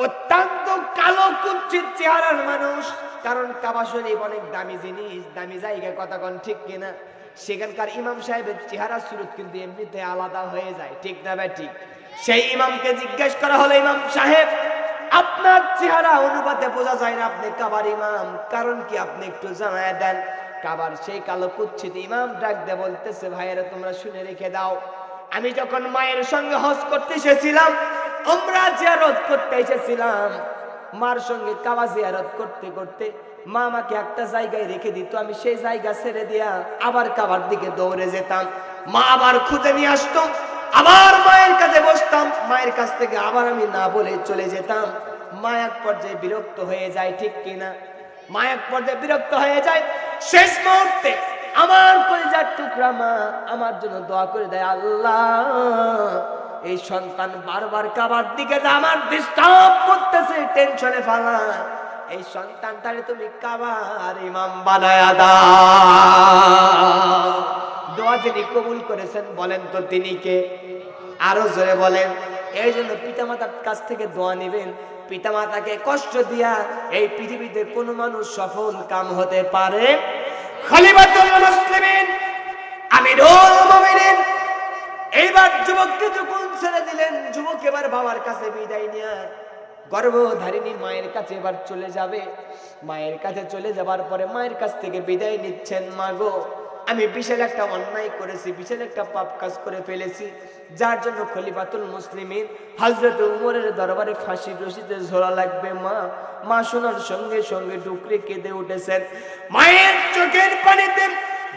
Speaker 1: অত্যন্ত কালো কুৎসিত চেহারার মানুষ, কারণ কাবা শরীফ অনেক দামি জিনিস, দামি জায়গা, কথা কোন ঠিক কিনা? সেখানকার ইমাম সাহেবের চেহারা সুরত কিন্তু এমনিতে আলাদা হয়ে যায়, ঠিক না ভাই? ঠিক। সেই ইমামকে জিজ্ঞেস করা হলো, ইমাম সাহেব আপনার চেহারা অনুপাতে বোঝা যায় না আপনি কাবার ইমাম, কারণ কি আপনি একটু জানায় দেন। কাবার সেই কালো কুৎসিত ইমাম ডাক দিয়ে বলতেছে, ভাইয়েরা তোমরা শুনে রেখে দাও, আমি যখন মায়ের সঙ্গে হজ করতে এসেছিলাম, উমরা জিয়ারত করতে এসেছিলাম, মার সঙ্গে কাবা জিয়ারত করতে করতে মা আমাকে একটা জায়গায় রেখে দিত, আমি সেই জায়গা ছেড়ে দিয়া আবার কাবার দিকে দৌড়ে যেতাম, মা আবার খুঁজে নিয়ে আসতো, আবার মায়ের কাছে বসতাম, মায়ের কাছ থেকে আবার আমি না বলে চলে যেতাম। মা এক পর্যায়ে বিরক্ত হয়ে যায়, ঠিক কিনা? মা এক পর্যায়ে বিরক্ত হয়ে যায়, শেষ মুহূর্তে আমার কলিজার টুকরা মা আমার জন্য দোয়া করে দেয়, আল্লাহ এই সন্তান বারবার কাবার দিকে আমার ডিস্টার্ব করতেছে, টেনশনে ফালায়, এই সন্তানটারে তুমি কাবার ইমাম বানায়া দাও। দোয়া যিনি কবুল করেছেন বলেন তো তিনি কে? আরো জোরে বলেন। এই জন্য পিতামাতার কাছ থেকে দোয়া নেবেন। পিতামাতাকে কষ্ট দিয়া এই পৃথিবীতে কোনো মানুষ সফল কাম হতে পারে? খলিফাতুল মুসলিমিন আমিরুল মুমিনিন এইবার যুবককে যখন ছেড়ে দিলেন, যুবক এবার বাবার কাছে বিদায় নিয়ে গর্ভধারিণী মায়ের কাছে এবার চলে যাবে। মায়ের কাছে চলে যাবার পরে মায়ের কাছ থেকে বিদায় নিচ্ছেন, মা গো আমি বিশাল একটা অন্যায় করেছি, বিশাল একটা পাপ কাজ করে ফেলেছি, যার জন্য খলিফাতুল মুসলিমিন হযরত উমরের দরবারে ফাঁসির রশিতে ঝোলা লাগবে। মা শোনার সঙ্গে সঙ্গে ডুকরে কেঁদে উঠেছেন। মায়ের চোখের পানিতে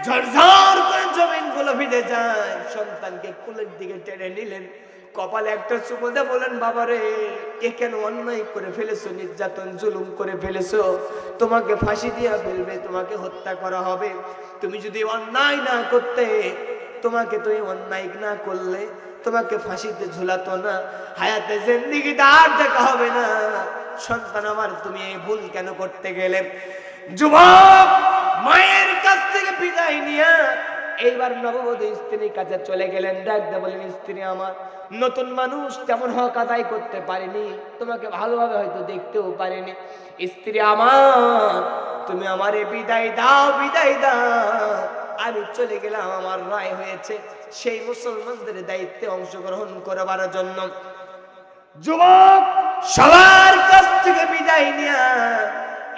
Speaker 1: ঝরঝর করে জমিনগুলো ভিজে যায়। সন্তানকে কোলের দিকে টেনে নিলেন, কপালে একটা চুমু দিয়ে বলেন, বাবারে এ কেন অন্যায় করে ফেলেছো, নির্যাতন জুলুম করে ফেলেছো, তোমাকে ফাঁসি দিয়ে ফেলবে, তোমাকে হত্যা করা হবে। তুমি যদি অন্যায় না করতে, তোমাকে তো এই অন্যায় না করলে তোমাকে ফাঁসিতে ঝুলাতো না, হায়াতে জিন্দেগিতে আর দেখা হবে না। সন্তান আমার তুমি এই ভুল কেন করতে গেলে? যুবক মায়ের কাছ থেকে বিদায় নিয়ে এইবার নববধূ স্ত্রীর কাছে চলে গেলেন। ডাকতে বলেন, স্ত্রী আমার, নতুন মানুষ তেমন হক আদায় করতে পারিনি, তোমাকে ভালোভাবে হয়তো দেখতেও পারিনি। স্ত্রী আমার, তুমি আমারে বিদায় দাও, বিদায় দাও, আমি চলে গেলাম, আমার রায় হয়েছে সেই মুসলমানদের দায়িত্বে অংশগ্রহণ করবার জন্য। যুবক সবার কাছ থেকে বিদায় নিয়ে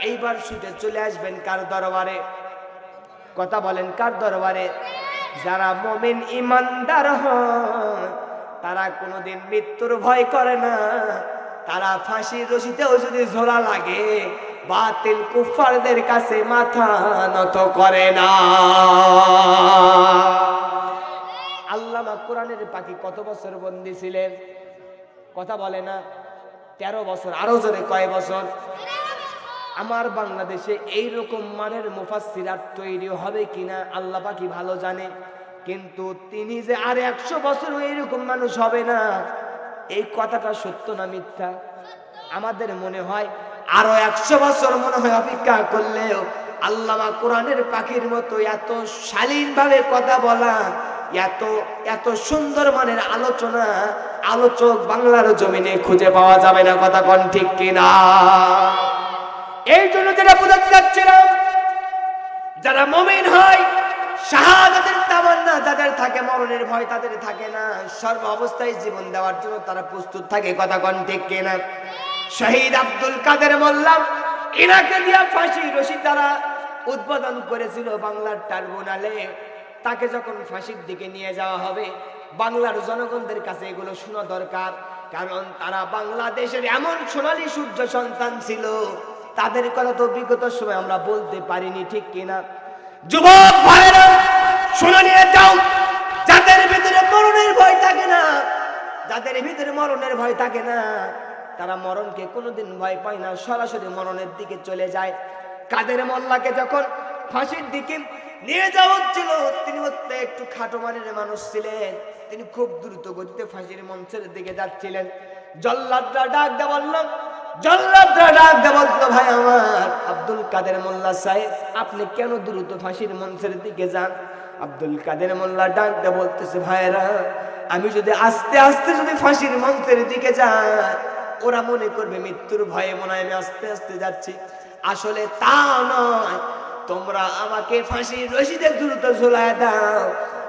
Speaker 1: এইবার ছুটে চলে আসবেন কার দরবারে? কথা বলেন, কার দরবারে? যারা মুমিন ইমানদার হয় তারা কোনোদিন মৃত্যুর ভয় করে না, তারা ফাঁসির রশিতেও যদি ঝোলা লাগে বাতিল কুফারদের কাছে মাথা নত করে না। আল্লামা কোরআনের পাখি কত বছর বন্দী ছিলেন? কথা বলে না, 13 বছর। আরো জোরে কয় বছর? আমার বাংলাদেশে এইরকম মানের মুফাসসিরাত তৈরি হবে কিনা আল্লাহ পাকই ভালো জানে, কিন্তু তিনি যে আর 100 বছর এইরকম মানুষ হবে না, এই কথাটা সত্য না মিথ্যা? আমাদের মনে হয় আরো 100 বছর মনে হয় অপেক্ষা করলেও আল্লামা কোরআনের পাখির মতো এত শালীন ভাবে কথা বলা, এত এত সুন্দর মানের আলোচনা, আলোচক বাংলার জমিনে খুঁজে পাওয়া যাবে না। কথা কোন ঠিক কিনা? এই জন্য যেটা বোঝাতে যাচ্ছিলাম, যারা মুমিন হয় শাহাদাতের তামান্না যাদের থাকে, মরণের ভয় তাদের থাকে না, সর্ব অবস্থায় জীবন দেওয়ার জন্য তারা প্রস্তুত থাকে। কথা কোন ঠিক কিনা? শহীদ আব্দুল কাদের মোল্লা, ইনাকে দিয়া ফাঁসির রশি তারা উদ্বোধন করেছিল বাংলার ট্রাইব্যুনালে। তাকে যখন ফাঁসির দিকে নিয়ে যাওয়া হবে, বাংলার জনগণদের কাছে এগুলো শোনা দরকার, কারণ তারা বাংলাদেশের এমন সোনালী সূর্য সন্তান ছিল, তাদের কথা তো বিগত সময় আমরা বলতে পারিনি, ঠিক কিনা? যুবক ভাইরা শুনে নিয়ে যাও, যাদের ভিতরে মরণের ভয় থাকে না, যাদের ভিতরে মরণের ভয় থাকে না, তারা মরণকে কোনোদিন ভয় পায় না, সরাসরি মরণের দিকে চলে যায়। কাদের মোল্লাকে যখন ফাঁসির দিকে নিয়ে যাওয়া হচ্ছিল, তিনি হচ্ছে একটু খাটো মানের মানুষ ছিলেন, তিনি খুব দ্রুত গতিতে ফাঁসির মঞ্চের দিকে যাচ্ছিলেন। জল্লাদরা ডাক দেওয়া বললাম, জল্লাদরা ডাক দেওয়া বলতো, ভাই আমার আব্দুল কাদের মোল্লা সাহেব, আপনি কেন দ্রুত ফাঁসির মঞ্চের দিকে যান? আব্দুল কাদের মোল্লা ডাক দেওয়া বলতেছে, ভাইরা আমি যদি আস্তে আস্তে যদি ফাঁসির মঞ্চের দিকে যাই, ওরা মনে করবে মৃত্যুর ভয়ে মনে হয় আমি আস্তে আস্তে যাচ্ছি। আসলে তা নয়, তোমরা আমাকে ফাঁসির রশিতে দ্রুত ঝুলায় দাও,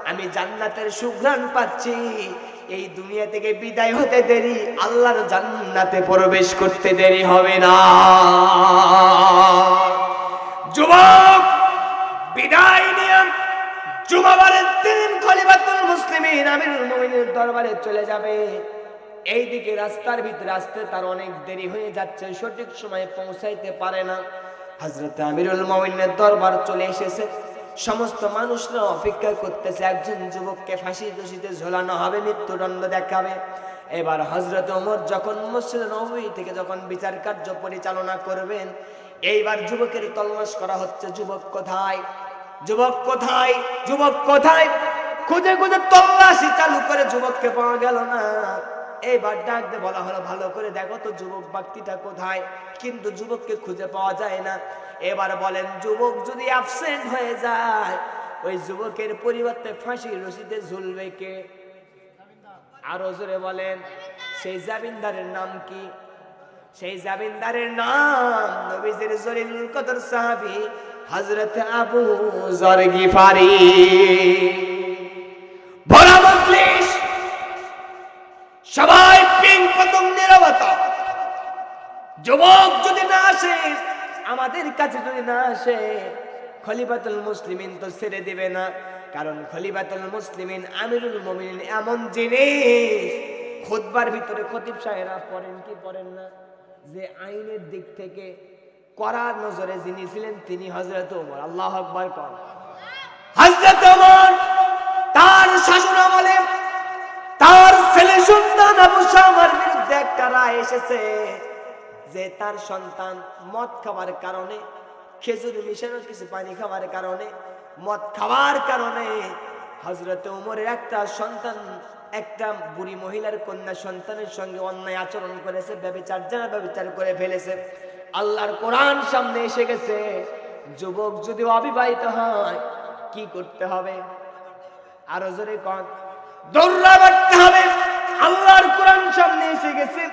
Speaker 1: আমি জান্নাতের সুঘ্রাণ পাচ্ছি, এই দুনিয়া থেকে বিদায় হতে দেরি, আল্লাহর জান্নাতে প্রবেশ করতে দেরি হবে না। যুবক বিদায় নিয়ে জুমাবারের দিন খলিফাতুল মুসলিমিন আমিরুল মুমিনের দরবারে চলে যাবে। এইদিকে রাস্তার ভিতরে আসতে তার অনেক দেরি হয়ে যাচ্ছে, সঠিক সময়ে পৌঁছাইতে পারে না। হযরত আমিরুল মুমিনের দরবার চলে এসেছে, সমস্ত মানুষরা অপেক্ষা করতেছে, একজন যুবককে ফাঁসির রশিতে ঝোলানো হবে, মৃত্যুদণ্ড দেখাবে। এবার হযরত ওমর যখন মসজিদ নববী থেকে যখন বিচার কার্য পরিচালনা করবেন, এইবার যুবকের তলমাশ করা হচ্ছে, যুবক কোথায়, যুবক কোথায়, যুবক কোথায়? খুঁজে খুঁজে তল্লাশি চালু করে যুবককে পাওয়া গেল না। এইবার ডাক দিয়ে বলা হলো ভালো করে দেখো তো যুবক ব্যক্তিটা কোথায়, কিন্তু যুবককে খুঁজে পাওয়া যায় না। এবার বলেন যুবক যদি অ্যাবসেন্ট হয়ে যায়, ওই যুবকের পরিবর্তে ফাঁসির রশিতে ঝুলবে কে? আরো জোরে বলেন, সেই জামিনদারের নাম কি? সেই জামিনদারের নাম নবীজির জলিলুল কদর সাহাবী হযরত আবু যর গিফারি। বড় মজলিস, সবাই পিং পতং নীরবতা। যুবক যদি না আসে, আমাদের কাছে যদি না আসে, খলিফাতুল মুসলিমিন তো ছেড়ে দিবে না। কারণ খলিফাতুল মুসলিমিন আমিরুল মুমিনিন এমন জিনিস, খুতবার ভিতরে খতিব সাহেবরা পড়েন কি পড়েন না, যে আইনের দিক থেকে কড়া নজরে যিনি ছিলেন তিনি হযরত ওমর। আল্লাহু আকবার কোন। হযরত ওমর তার শাসনামলে তার ছেলে সন্তান আবু শামার বিরুদ্ধে একটা রায় এসেছে যে তার সন্তান মদ খাওয়ার কারণে, খেজুর মিশানো কিছু পানি খাওয়ার কারণে, মদ খাওয়ার কারণে হযরত ওমরের একটা সন্তান একটা বুড়ি মহিলার কন্যা সন্তানের সঙ্গে অন্যায় আচরণ করেছে, ব্যভিচার করে ফেলেছে। আল্লাহর কোরআন সামনে এসে গেছে, যুবক যদি অবিবাহিত হয় কি করতে হবে? আরো জোরে কোন, দৌড়া বাড়তে হবে। আল্লাহর কোরআন সামনে এসে গেছে।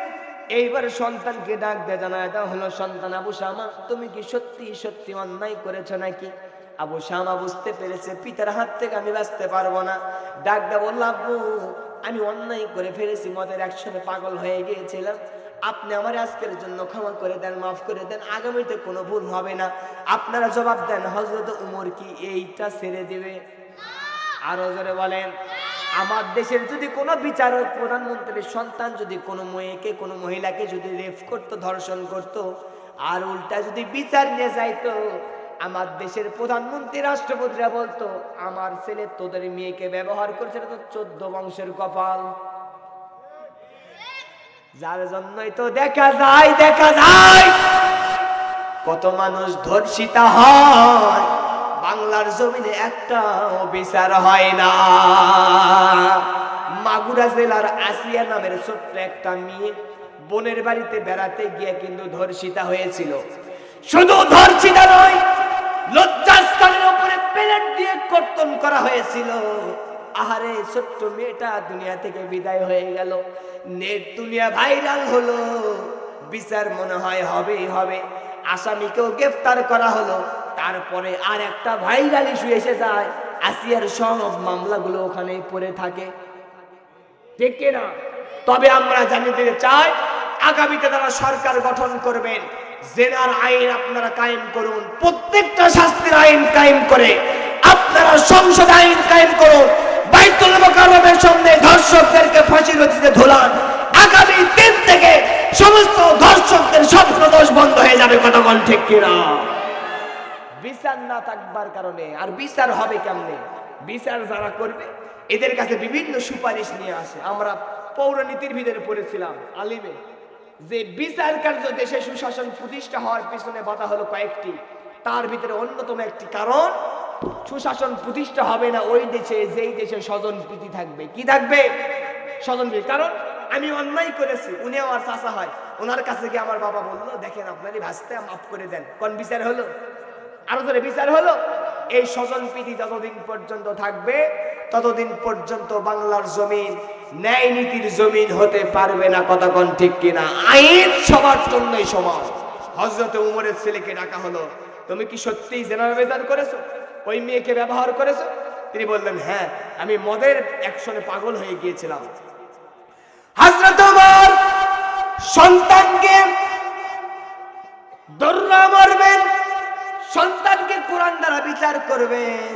Speaker 1: এইবার সন্তানকে ডাক দিয়ে জানায় দেওয়া হলো, সন্তান আবু শামা তুমি কি সত্যি সত্যি অন্যায় করেছো নাকি? আবু শামা বুঝতে পেরেছে পিতার হাত থেকে আমি বাঁচতে পারবো না। ডাক দিয়ে বলল, আব্বু আমি অন্যায় করে ফেলেছি, মদের একসাথে পাগল হয়ে গিয়েছিলাম, আপনি আমার আজকের জন্য ক্ষমা করে দেন, মাফ করে দেন, আগামীতে কোনো ভুল হবে না। আপনারা জবাব দেন, হযরত ওমর কি এইটা ছেড়ে দিবে? আরো জোরে বলেন। আমার দেশের যদি কোনো বিচারক প্রধানমন্ত্রীর সন্তান যদি কোনো মেয়েকে কোনো মহিলাকে যদি রেপ করতো, ধর্ষণ করতো, আর উল্টা যদি বিচার নিয়ে যাইতো, আমার দেশের প্রধানমন্ত্রী রাষ্ট্রপতিরা বলতো আমার ছেলে তোদের মেয়েকে ব্যবহার করছে, তো 14 বংশের কপাল। যার জন্যই তো দেখা যায় কত মানুষ ধর্ষিতা হয়, বাংলার জমিনে একটা বিচার হয় না। মাগুরা জেলার আসিয়া নামের ছোট্ট একটা মেয়ে বোনের বাড়িতে বেড়াতে গিয়ে কিন্তু ধর্ষিতা হয়েছিল। শুধু ধর্ষিতা নয়, লজ্জাস্থানের উপরে প্লেট দিয়ে কর্তন করা হয়েছিল। আহারে ছোট্ট মেয়েটা দুনিয়া থেকে বিদায় হয়ে গেল। নেট দুনিয়া ভাইরাল হলো, বিচার মনে হয় হবেই হবে। আসামিকেও গ্রেফতার করা হলো। তারপরে আর একটা ভাইরাল ইস্যু এসে যায়, আসিয়ার সব মামলাগুলো ওখানেই পড়ে থাকে, ঠিক কিনা? তবে আমরা জানিয়ে দিতে চাই, আগামীতে যারা সরকার গঠন করবেন, জেনার আইন আপনারা কায়েম করুন, প্রত্যেকটা শাস্তির আইন কায়েম করে আপনারা সংসদ আইন কায়েম করুন। বাইতুল মুকাররমের সামনে ধর্ষকদেরকে ফাঁসির রশিতে ঝোলান। আগামী দিন থেকে সমস্ত ধর্ষকদের স্বপ্ন দোষ বন্ধ হয়ে যাবে। কতক্ষণ ঠিক কিনা? বিচার না থাকবার কারণে আর বিচার হবে কেমনে? বিচার যারা করবে এদের কাছে বিভিন্ন সুপারিশ নিয়ে আসে। আমরা পৌরনীতির ভিতরে পড়েছিলাম আলিমে, যে বিচার কার্য দেশে সুশাসন প্রতিষ্ঠা হওয়ার পিছনে বাধা হলো কয়েকটি। তার ভিতরে অন্যতম একটি কারণ, সুশাসন প্রতিষ্ঠা হবে না ওই দেশে যেই দেশে স্বজন প্রীতি থাকবে। কি থাকবে? স্বজন প্রীতি। কারণ আমি অন্যায় করেছি, উনি আমার চাচা হয়, ওনার কাছে গিয়ে আমার বাবা বললো দেখেন আপনারই ভাসতে মাফ করে দেন, কোন বিচার হলো? আরো ধরে বিচার হলো। এই স্বজন প্রীতি যতদিন পর্যন্ত থাকবে ততদিন পর্যন্ত বাংলার জমিন ন্যায় নীতির জমিন হতে পারবে না। কতক্ষণ ঠিক কিনা? আইন সবার জন্যই সমান। হযরত ওমরের ছেলেকে ডাকা হলো, তুমি কি সত্যিই জিনা ব্যভিচার করেছো, ওই মেয়েকে ব্যবহার করেছো? তিনি বললেন হ্যাঁ, আমি মদের একশনে পাগল হয়ে গিয়েছিলাম। হযরত ওমর সন্তানকে দৌড়া মারবেন, সন্তানকে কোরআন দ্বারা বিচার করবেন।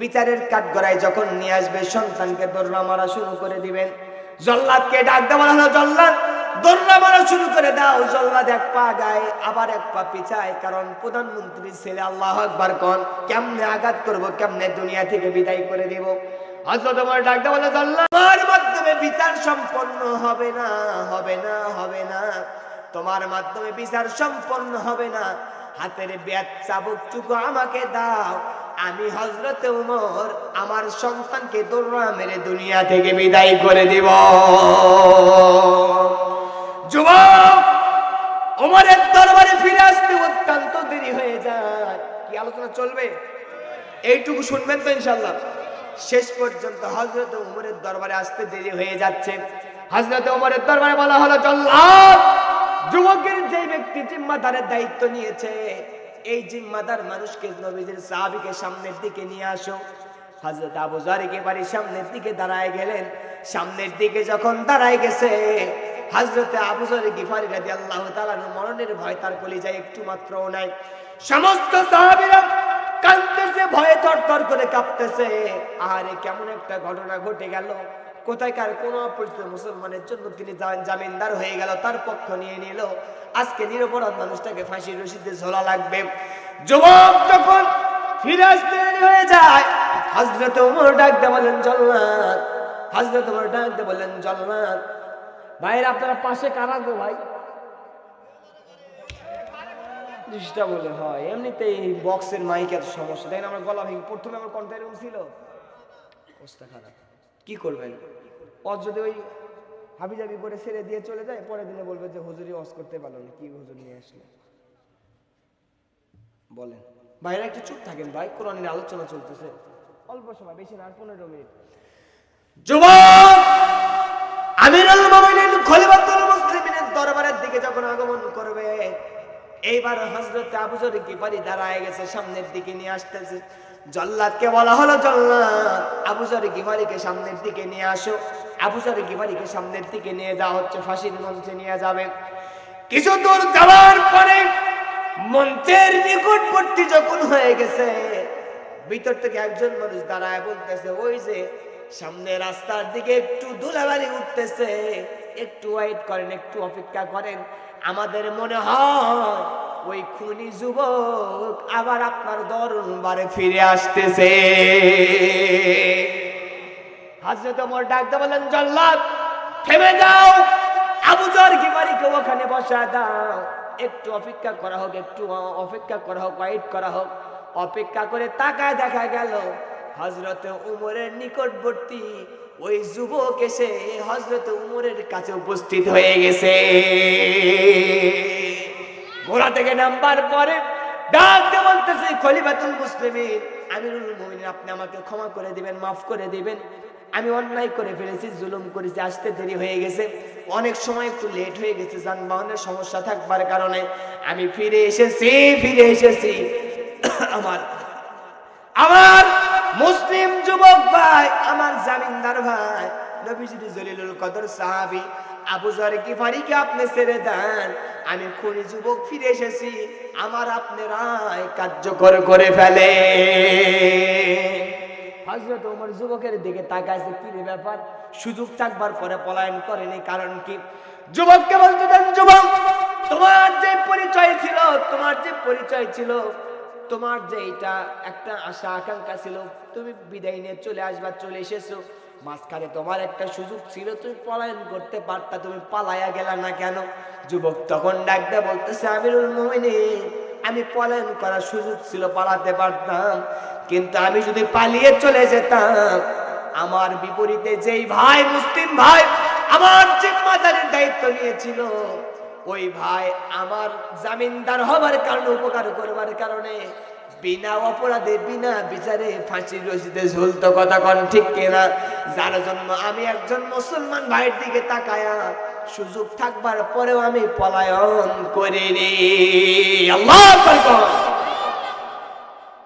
Speaker 1: বিচারের কাঠগড়ায় যখন নিয়ে আসবে, সন্তানকে দৌড়া মারা শুরু করে দিবেন। জল্লাদকে ডাক দেওয়া হলো, জল্লাদ দৌড়া মারা শুরু করে দাও। জল্লাদ এক পা গায়ে আবার এক পা পিছায়, কারণ প্রধানমন্ত্রীর ছেলে। আল্লাহু আকবার কোন। কেমনে আঘাত করবো, কেমনে দুনিয়া থেকে বিদায় করে দিব? হযরত ওমর ডাক দেওয়া হলো, জল্লাদের মাধ্যমে বিচার সম্পন্ন হবে না, হবে না, হবে না। তোমার মাধ্যমে বিচার সম্পন্ন হবে না। হাতের ব্যাট চাবুকটুকু আমাকে দাও, আমি হযরতে ওমর আমার সন্তানকে দৌড়া মেরে দুনিয়া থেকে বিদায় করে দিব। যুবক, ওমরের দরবারে ফিরে আসতে অত্যন্ত দেরি হয়ে যায়। কি আলোচনা চলবে? এইটুকু শুনবেন তো ইনশাআল্লাহ। শেষ পর্যন্ত হযরতে ওমরের দরবারে আসতে দেরি হয়ে যাচ্ছে। হযরতে ওমরের দরবারে বলা হলো, জল্লাদ, যুবকের যে ব্যক্তি জিম্মাদারের দায়িত্ব নিয়েছে, এই জিম্মাদার মানুষকে নবীজির সাহাবীকে সামনের দিকে নিয়ে আসো। হযরত আবু যর গিফারী সামনের দিকে দাঁড়ায় গেলেন। সামনের দিকে যখন দাঁড়ায় গেছে, হযরত আবু যর গিফারী রাদিয়াল্লাহু তাআলা মরণের ভয় তার কলিজায় একটু মাত্রও নাই। সমস্ত সাহাবীরা কাঁদতেছে, ভয়ে থরথর করে কাঁপতেছে। আরে কেমন একটা ঘটনা ঘটে গেল! কোথায়কার কোন অপরিচিত মুসলমানের জন্য তিনি জামিনদার হয়ে গেল, তার পক্ষ নিয়ে নিল। আজকে নিরপরাধ মানুষটাকে ফাঁসির রশিতে ঝোলা লাগবে। যুবক যখন ফিরে আসতে দেরি হয়ে যায়, হযরত ওমর ডাকতে বলেন, জল্লাদ। হযরত ওমর ডাকতে বলেন, জল্লাদ। ভাইরা আপনারা পাশে কারা গো ভাই? জিনিসটা বলে হয় এমনিতে এই বক্সের মাইকের সমস্যা। দেখেন আমার গলা ভেঙে প্রথমে আমার কণ্ঠ এরকম ছিল, অবস্থা খারাপ। কি করবেন? ওয়াজ যদি ওই হাবিজাবি করে ছেড়ে দিয়ে চলে যায়, পরের দিনে বলবে যে হুজুরি ওয়াজ করতে পারলো না, কি হুজুর নিয়ে আসলে। বলেন ভাইরা একটু চুপ থাকেন ভাই, কোরআনের আলোচনা চলতেছে, অল্প সময়, বেশি না, 15 মিনিট। যুবক আমিরুল মুমিনিন খলিফাতুল মুসলিমিনের দরবারের দিকে যখন আগমন করবে, এইবার হযরত আবু যর গিফারী দাঁড়ায় গেছে, সামনের দিকে নিয়ে আসতেছে। জল্লাদকে বলা হলো, জল্লাদ, আবু যর গিফারীকে সামনের দিকে নিয়ে আসো। আবু যর গিফারীকে সামনের দিকে নিয়ে যাওয়া হচ্ছে, ফাঁসির মঞ্চে নিয়ে যাবে। কিছু দূর যাওয়ার পরে মঞ্চের নিকটবর্তী যখন হয়ে গেছে, ভিতর থেকে একজন মানুষ দাঁড়ায় বলতেছে, ওই যে সামনে রাস্তার দিকে একটু ধুলাবালি উঠতেছে, একটু ওয়েট করেন, একটু অপেক্ষা করেন, আমাদের মনে হয় ওই খুনি যুবক আবার আপনার দরবারে ফিরে আসতেছে। হযরত ওমর ডাকতে বলেন, জল্লাদ থেমে যাও, আবু যর গিফারীকে ওখানে বসা দাও, একটু অপেক্ষা করা হোক, একটু অপেক্ষা করা হোক, ওয়েট করা হোক। অপেক্ষা করে তাকায় দেখা গেল হযরত ওমরের নিকটবর্তী ওই যুবক এসে হযরত ওমরের কাছে উপস্থিত হয়ে গেছে। ঘোড়া থেকে নামবার পরে ডাকতে বলতেছে, খলিফাতুল মুসলিমিন, আমিরুল মুমিনিন, আপনি আমাকে ক্ষমা করে দিবেন, মাফ করে দিবেন। আমি অন্যায় করে ফেলেছি, জুলুম করেছি, আসতে দেরি হয়ে গেছে, অনেক সময় একটু লেট হয়ে গেছে, যানবাহনের সমস্যা থাকবার কারণে আমি ফিরে এসেছি। আমার মুসলিম যুবক ভাই, আমার জামিনদার ভাই, নবীজির জলিলুল কদর সাহাবী আবু যর গিফারীকে আপনি ছেড়ে দেন, আমি খুনি যুবক ফিরে এসেছি, আমার আপনি রায় কার্যকর করে ফেলে। হযরত ওমর যুবকের দিকে তাকাইছে, কি ব্যাপার, সুযোগ থাকবার পরে পলায়ন করেনি, কারণ কি? যুবককে বলতে দেন, যুবক, তোমার যে পরিচয় ছিল, তোমার যে এটা একটা আশা আকাঙ্ক্ষা ছিল, তুমি বিদায় নিয়ে চলে আসবা, চলে এসেছো, মাঝখানে তোমার একটা সুযোগ ছিল, তুমি পলায়ন করতে পারতা, তুমি পালায়া গেলা না কেন? যুবক তখন ডাকতে বলতেছে, আমিরুল মুমিনিন, আমি পলায়ন করার সুযোগ ছিল, পালাতে পারতাম, কিন্তু আমি যদি পালিয়ে চলে যেতাম, আমার বিপরীতে যেই ভাই, মুসলিম ভাই আমার জিম্মাদারির দায়িত্ব নিয়েছিল, ওই ভাই আমার জামিনদার হবার কারণে, উপকার করবার কারণে বিনা অপরাধে, বিনা বিচারে ফাঁসির রশিতে ঝুলতো। কথা কন ঠিক কিনা? যার জন্য আমি একজন মুসলমান ভাইয়ের দিকে তাকায়া সুযোগ থাকবার পরেও আমি পলায়ন করিনি। আল্লাহু আকবার।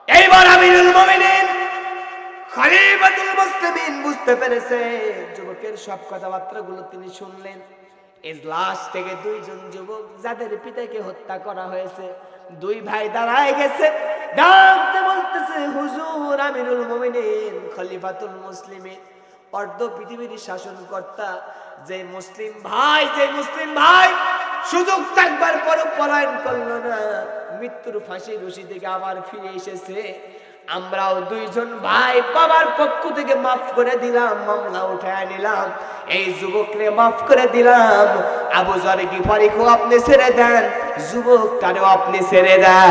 Speaker 1: এইবার আমিরুল মুমিনিন খলিফাতুল মুসলিমিন বুঝতে পেরেছে, যুবকের সব কথাবার্তাগুলো তিনি শুনলেন। ইজলাস থেকে দুইজন যুবক যাদের পিতাকে হত্যা করা হয়েছে, দুই ভাই দাঁড়ায় গেছে, ডাকতে বলতেছে, হুজুর, আমিরুল মুমিনিন খলিফাতুল মুসলিমিন, অর্ধ পৃথিবীর শাসনকর্তা, যে মুসলিম ভাই সুযোগ থাকবার পরও পলায়ন করলো না, মৃত্যুর ফাঁসির রশি থেকে আবার ফিরে এসেছে, আমরাও দুইজন ভাই বাবার পক্ষ থেকে মাফ করে দিলাম, মামলা উঠায় নিলাম, এই যুবককে মাফ করে দিলাম, আবু যর গিফারীকেও আপনি ছেড়ে দেন, যুবকটারেও আপনি ছেড়ে দেন।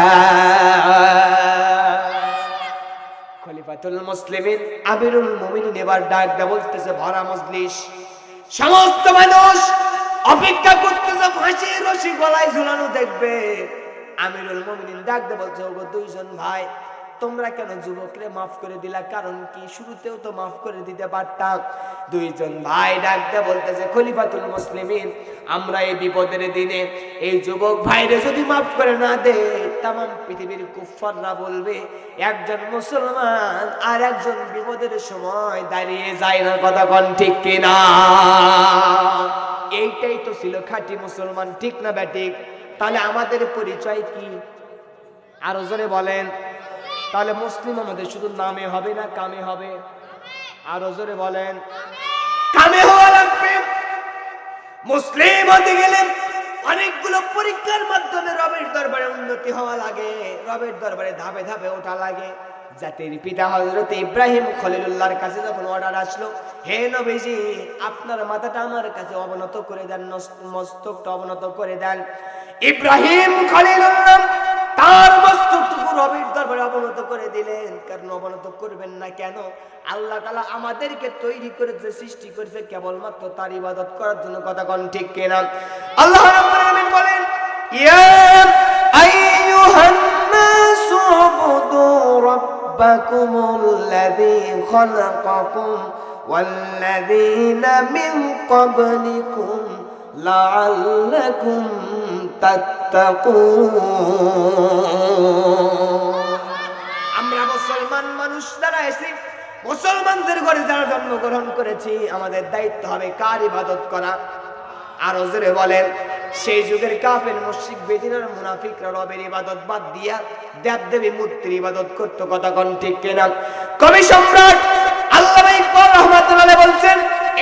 Speaker 1: খলিফাতুল মুসলিমিন আমিরুল মুমিনিন এবার ডাক দেয়া বলতেছে, ভরা মজলিস, সমস্ত মানুষ অপেক্ষা করতেছে ফাঁসির রশি গলায় ঝুলানো দেখবে। আমিরুল মুমিনিন ডাক দেয়া বলছে, ওগো দুইজন ভাই, তোমরা কেন যুবকরে মাফ করে দিলা? কারণ কি? শুরুতেও তো মাফ করে দিতে পারতাম। দুইজন ভাই ডাক দেয়া বলতেছে, খলিফাতুল মুসলিমিন, আমরা এই বিপদের দিনে এই যুবক ভাইরে যদি মাফ করে না দে, তামাম পৃথিবীর কুফফাররা বলবে একজন মুসলমান আর একজন বিপদের সময় দাঁড়িয়ে যায় না। কথা কোন ঠিক কিনা? এইটাই তো ছিল খাঁটি মুসলমান, ঠিক না ব্যাটিক? তাহলে আমাদের পরিচয় কি? আরো জোরে বলেন। তাহলে মুসলিম আমাদের শুধু নামে হবে না, কামে হবে? আরো জোরে বলেন। কামে হওয়া লাগবে। মুসলিম হতে গেলে অনেকগুলো পরীক্ষার মাধ্যমে রবের দরবারে উন্নতি হওয়া লাগে, রবের দরবারে ধাপে ধাপে ওঠা লাগে। জাতির পিতা হযরত ইব্রাহিম খলিলুল্লাহর কাছে যখন অর্ডার আসলো, হে নবীজি, আপনার মাথাটা আমার কাছে অবনত করে দেন, মস্তকটা অবনত করে দেন। ইব্রাহিম খলিলুল্লাহ তার মস্তকটুকু রবের দরবারে অবনত করে দিলেন। কারণ অবনত করবেন না কেন? আল্লাহ তাআলা আমাদেরকে তৈরি করেছে, সৃষ্টি করেছে কেবলমাত্র তার ইবাদত করার জন্য। কথা কোন ঠিক কিনা? আল্লাহ রাব্বুল আলামিন বলেন, ইয়া আইয়ুহান নাসু উবুদু রাব্বাকুমুল্লাযী খালাকাকুম ওয়াল্লাযীনা মিন ক্বাবলিকুম লাআল্লাকুম তাত্তাকুন। আমরা মুসলমান মানুষ যারা আছি, মুসলমানদের ঘরে যারা জন্মগ্রহণ করেছি, আমাদের দায়িত্ব হবে কার ইবাদত করা? আরো জোরে বলেন। সেই যুগের কাফের, মুশরিক, বেদিনের মুনাফিকরা রবের ইবাদত বাদ দিয়া দেবদেবী মূর্তির ইবাদত করত। কথা কোন ঠিক কিনা? কবি সম্রাট আল্লামা ইকবাল রাহমাতুল্লাহ বলছেন,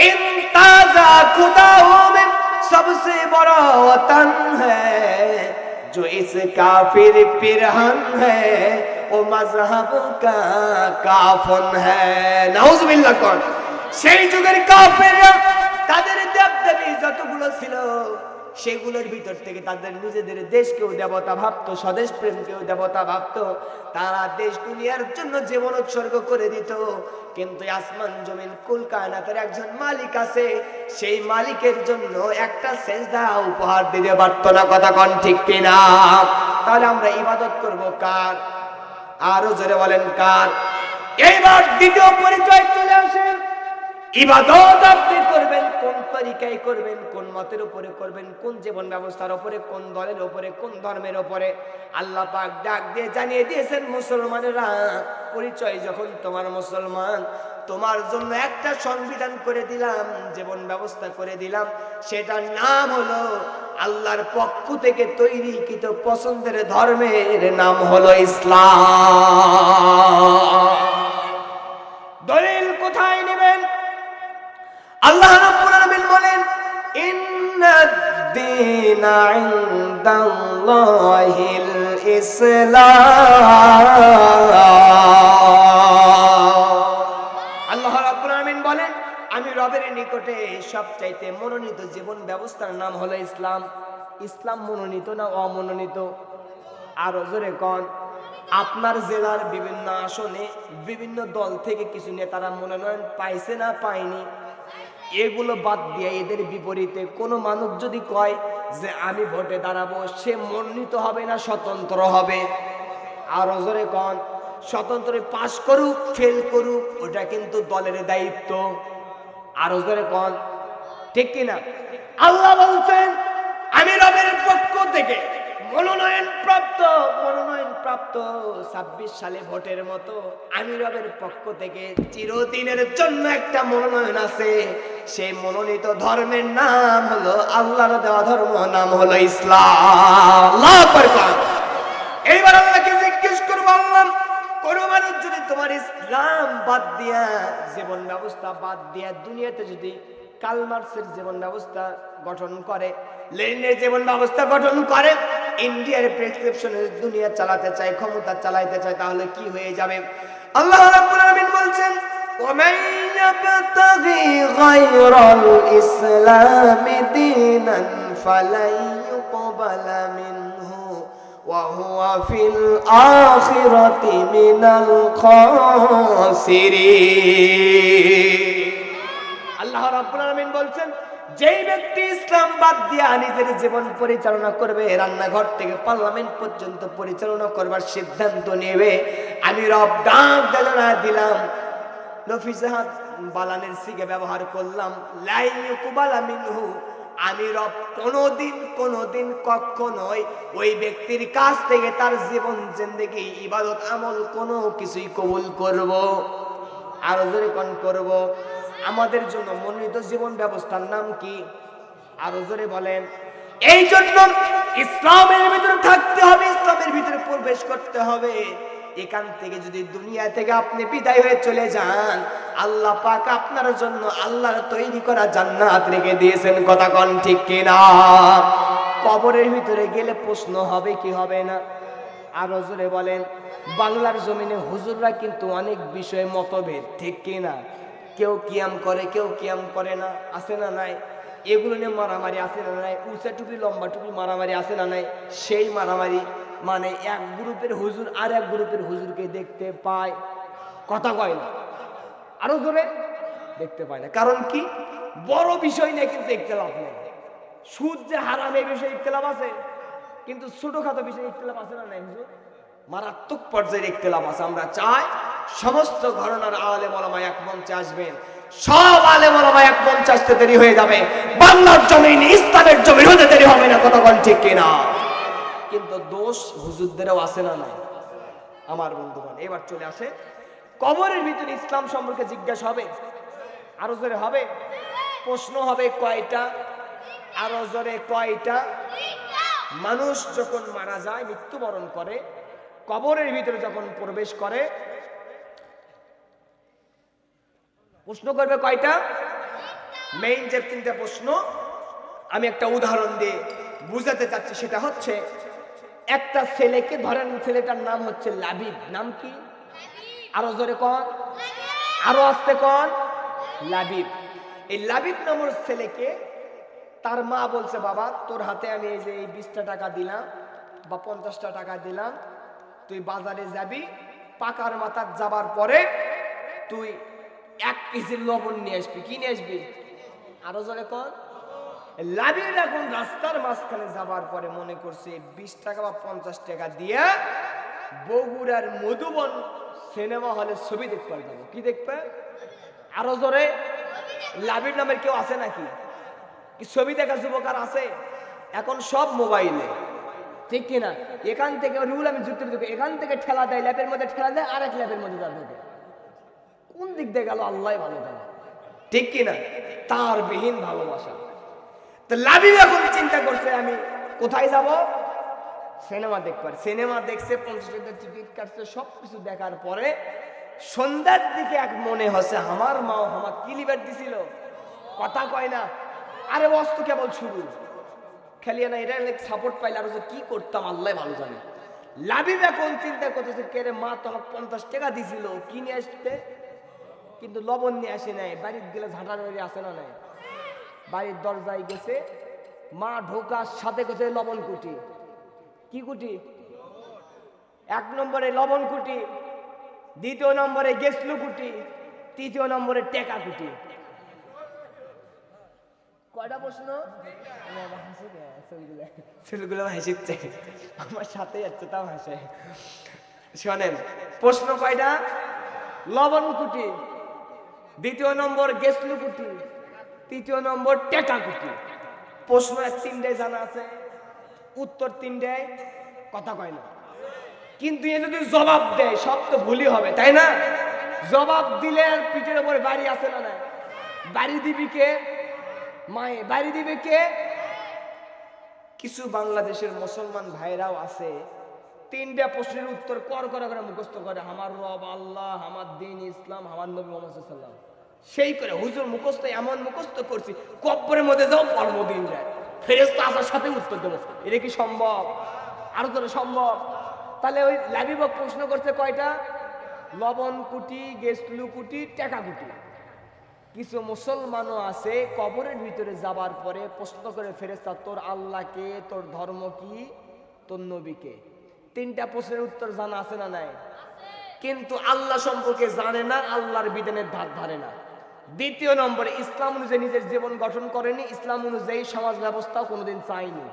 Speaker 1: ইনতাজা খুদাহু মিন सबसे बड़ा वतन है जो इस काफिर पिरहन है वो मजहब का काफन है। नाउजुबिल्लाह। কোন সেই যুগের কাফেররা তাদের দেবদেবী যতগুলো ছিল সেগুলোর ভিতর থেকে তাদের নিজেদের দেশকেও দেবতা ভাবতো, স্বদেশ প্রেমকেও দেবতা ভাবতো। তারা দেশ দুনিয়ার জন্য জীবন উৎসর্গ করে দিত। কিন্তু আসমান জমিন কুল কায়নাতের একজন মালিক আছে, সেই মালিকের জন্য একটা সেজদা উপহার দিতে পারতো না। কথা কোন ঠিক কিনা? তাহলে আমরা ইবাদত করব কার? আরো জোরে বলেন কার? এইবার দ্বিতীয় পরিচয় চলে আসে। ইবাদত আপনি করবেন কোন তরিকায় করবেন, কোন মতের উপরে করবেন, কোন জীবন ব্যবস্থার উপরে, কোন দলের উপরে, কোন ধর্মের উপরে? আল্লাহ পাক ডাক দিয়ে জানিয়ে দিয়েছেন, মুসলমানেরা, পরিচয় যখন তোমার মুসলমান, তোমার জন্য একটা সংবিধান করে দিলাম, জীবন ব্যবস্থা করে দিলাম, সেটার নাম হলো আল্লাহর পক্ষ থেকে তৈরিকৃত পছন্দের ধর্মের নাম হলো ইসলাম। দলিল কোথায় নেবেন? আল্লাহ রাব্বুল আলামিন বলেন, ইন্নাদ-দীনা ইনদাল্লাহিল ইসলাম। আল্লাহ রাব্বুল আলামিন বলেন, আমি রবের নিকটে সবচাইতে মনোনীত জীবন ব্যবস্থার নাম হলো ইসলাম। ইসলাম মনোনীত না অমনোনীত? আরো জোরে কোন। আপনার জেলার বিভিন্ন আসনে বিভিন্ন দল থেকে কিছু নেতারা মনোনয়ন পাইছে না পায়নি? এগুলো বাদ দিয়ে এদের বিপরীতে কোনো মানুষ যদি কয় যে আমি ভোটে দাঁড়াবো, সে মনোনীত হবে না স্বতন্ত্র হবে? আরো জোরে কোন। স্বতন্ত্র পাস করুক ফেল করুক, ওটা কিন্তু দলের দায়িত্ব। আরো জোরে কোন, ঠিক কিনা? আল্লাহ বলছেন, আমি রবের পক্ষ থেকে মনোনয়ন প্রাপ্ত 26 সালে ভোটের মতো আমি রবের পক্ষ থেকে চিরদিনের জন্য একটা মনোনয়ন আছে। সেই মনোনীত ধর্মের নাম হলো আল্লাহর দেওয়া ধর্ম, নাম হলো ইসলাম। আল্লাহু আকবার। এইবার আল্লাহকে জিজ্ঞেস করবো, আল্লাহ, কোন মানুষ যদি তোমার ইসলাম বাদ দিয়া, জীবন ব্যবস্থা বাদ দিয়া দুনিয়াতে যদি কার্ল মার্কসের জীবন ব্যবস্থা গঠন করে, লেনিনের জীবন ব্যবস্থা গঠন করে, ইন্ডিয়ার প্রেসক্রিপশনে দুনিয়া চালাতে চায়, ক্ষমতা চালাইতে চায়, তাহলে কি হয়ে যাবে? আল্লাহ রাব্বুল আলামিন বলছেন, ওয়ামান ইয়াবতাগি গায়রাল ইসলামি দীনান ফালাই ইউকবালা মিনহু ওয়া হুয়া ফিল আখিরাতি মিনাল খাসিরিন। আল্লাহ রাব্বুল আলামিন বলছেন, যেই ব্যক্তি ইসলাম বাদ দিয়ে নিজের জীবন পরিচালনা করবে, রান্নাঘর থেকে পার্লামেন্ট পর্যন্ত পরিচালনা করবার সিদ্ধান্ত নেবে, আমি রব ডাক দিলাম, নফিসাহাত বালানের সিগে ব্যবহার করলাম, লা ইউকবালা মিনহু, আমি রব কোনোদিন কখনোই ওই ব্যক্তির কাছ থেকে তার জীবন জিন্দেগি ইবাদত আমল কোনো কিছুই কবুল করব, আরো জোরে কোন করব। আমাদের জন্য মনোনীত জীবন ব্যবস্থার নাম কি? আরো জোরে বলেন। এই জন্য ইসলামের ভিতরে থাকতে হবে, ইসলামের ভিতরে প্রবেশ করতে হবে। এখান থেকে যদি দুনিয়া থেকে আপনি বিদায় হয়ে চলে যান, আল্লাহ পাক আপনার জন্য আল্লাহর তৈরি করা জান্নাত রেখে দিয়েছেন। কথা কোন ঠিক কিনা? কবরের ভিতরে গেলে প্রশ্ন হবে কি হবে না? আরো জোরে বলেন। বাংলার জমিনে হুজুররা কিন্তু অনেক বিষয়ে মতভেদ, ঠিক কিনা? কেউ কিয়াম করে, কেউ কিয়াম করে না, আছে না নাই? এগুলো নিয়ে মারামারি আছে না নাই? উঁচা টুপি লম্বা টুপি মারামারি আছে না নাই? সেই মারামারি মানে এক গ্রুপের হুজুর আর এক গ্রুপের হুজুরকে দেখতে পায়, কথা কয় না, আরো জোরে দেখতে পায় না। কারণ কি? বড় বিষয় নিয়ে কিন্তু ইখতিলাফ নেই। সুদ যে হারাম এই বিষয়ে ইখতিলাফ আছে, কিন্তু ছোটখাটো বিষয়ে ইখতিলাফ আছে না নাই? হুজুর, মারাত্মক পর্যায়ের ইখতিলাফ আছে। আমরা চাই সমস্ত ঘরানার আলেম ওলামা এক মঞ্চে আসবেন, সব আলেম ওলামা এক মঞ্চে আসতে দেরি হয়ে যাবে, বাংলার জমিন ইসলামের জমিন হতে দেরি হবে না। কথা কোন ঠিক কিনা? কিন্তু দোষ হুজুরদেরও আছে না নাই? আমার বন্ধুগণ, এবার চলে আসে কবরের ভিতরে ইসলাম সম্পর্কে জিজ্ঞাসা হবে, আরো জোরে হবে। প্রশ্ন হবে কয়টা? আরো জোরে কয়টা? মানুষ যখন মারা যায়, মৃত্যুবরণ করে, কবরের ভিতরে যখন প্রবেশ করে, প্রশ্ন করবে কয়টা? মেইন যে তিনটা প্রশ্ন, আমি একটা উদাহরণ দিয়ে বুঝাতে চাচ্ছি। সেটা হচ্ছে, একটা ছেলেকে ধরেন, ছেলেটার নাম হচ্ছে লাবিব। নাম কি? আরো জোরে কন, আরো আস্তে কন। লাবিব। এই লাবিব নামের ছেলেকে তার মা বলছে, বাবা তোর হাতে আমি এই যে এই 20টা টাকা দিলাম বা 50টা টাকা দিলাম, তুই বাজারে যাবি, পাকার মাথার যাবার পরে তুই 1 কেজি লবণ নিয়ে আসবি। কি নিয়ে আসবি? আরো জোরে কন। লাবিব এখন রাস্তার মাঝখানে যাবার পরে মনে করছে 20 টাকা বা 50 টাকা দিয়ে বগুড়ার মধুবন সিনেমা হলে ছবি দেখতে যাবো। কি দেখবে? আরো জোরে। লাবিব নামের কেউ আছে নাকি? কি ছবি দেখা যুবকার আছে? এখন সব মোবাইলে, ঠিক কিনা? এখান থেকে রুল আমি যুক্ত দিতে, এখান থেকে ঠেলা দেয়, ল্যাপের মধ্যে ঠেলা দেয়, আরেক ল্যাপের মধ্যে যাবে। কোন দিক দিয়ে গেল আল্লাহ ভালো জানে, ঠিক কিনা? তার বিহীন ভালোবাসা। তো লাবিব এখন চিন্তা করছে, আমি কোথায় যাব? সিনেমা দেখবার। সিনেমা দেখছে, 50 টাকার টিকিট কাটছে, সবকিছু দেখার পরে সন্ধ্যার দিকে এক মনে হচ্ছে, আমার মা আমার কি লিবার দিছিল, কথা কয় না। আরে বস্তু কেবল শুরু, খেলিয়ে না, এটা সাপোর্ট পাইলে আরো কি করতাম আল্লাহ ভালো জানে। লাবিব এখন চিন্তা করতেছে, কে রে, মা তো 50 টাকা দিছিল, কি নিয়ে আসতে, কিন্তু লবণ নিয়ে আসে নাই। বাড়ির গেলে ঝাঁটার বাড়ি আসে না নাই? বাড়ির দরজায় গেছে, মা ঢোকার সাথে গেছে লবণ কুটি। কি কুটি? 1 নম্বরে লবণ কুটি, 2 নম্বরে গেসলু কুটি, 3 নম্বরে টেকা কুটি। কয়টা প্রশ্ন? ছেলেগুলো হাসিচ্ছে, আমার সাথে যাচ্ছে, তাও হাসে। শোনেন, প্রশ্ন কয়টা? লবণ কুটি, 2 নম্বর গেসলু কুটি, 3 নম্বর টেকা কুটি। প্রশ্ন 3টায় জানা আছে, উত্তর 3টায়, কথা কয় না। কিন্তু এ যদি জবাব দেয়, সব তো ভুলই হবে, তাই না? জবাব দিলে আর পিঠের উপরে বাড়ি আছে না? নাই। বাড়ি দিবি কে? মায়ে। বাড়ি দিবে কে? কিছু বাংলাদেশের মুসলমান ভাইরাও আছে, 3টা প্রশ্নের উত্তর করে মুখস্থ করে, আমার রব আল্লাহ, আমার দিন ইসলাম, আমার নবী মুহাম্মদ সাল্লাল্লাহু আলাইহি ওয়াসাল্লাম, সেই করে হুজুর মুখস্থ এমন মুখস্থ করছি, কবরের মধ্যে যাও কর্মদিন যায়, ফেরেশতা আসার সাথে উত্তর দেবো। এটা কি সম্ভব? আরো করে সম্ভব? তাহলে ওই লাবিব প্রশ্ন করছে কয়টা? লবণ কুটি, গেসলু কুটি, টেকা কুটি। কিছু মুসলমানও আছে, কবরের ভিতরে যাবার পরে প্রশ্ন করে ফেরেশতা, তোর আল্লাহকে, তোর ধর্ম কি, তোর নবীকে। তিনটা প্রশ্নের উত্তর জানা আছে না নাই? কিন্তু আল্লাহ সম্পর্কে জানে না, আল্লাহর বিধানের ধার ধারে না। দ্বিতীয় নম্বরে ইসলাম অনুযায়ী নিজের জীবন গঠন করেনি, ইসলাম অনুযায়ী সমাজ ব্যবস্থাও কোনোদিন চায়নি।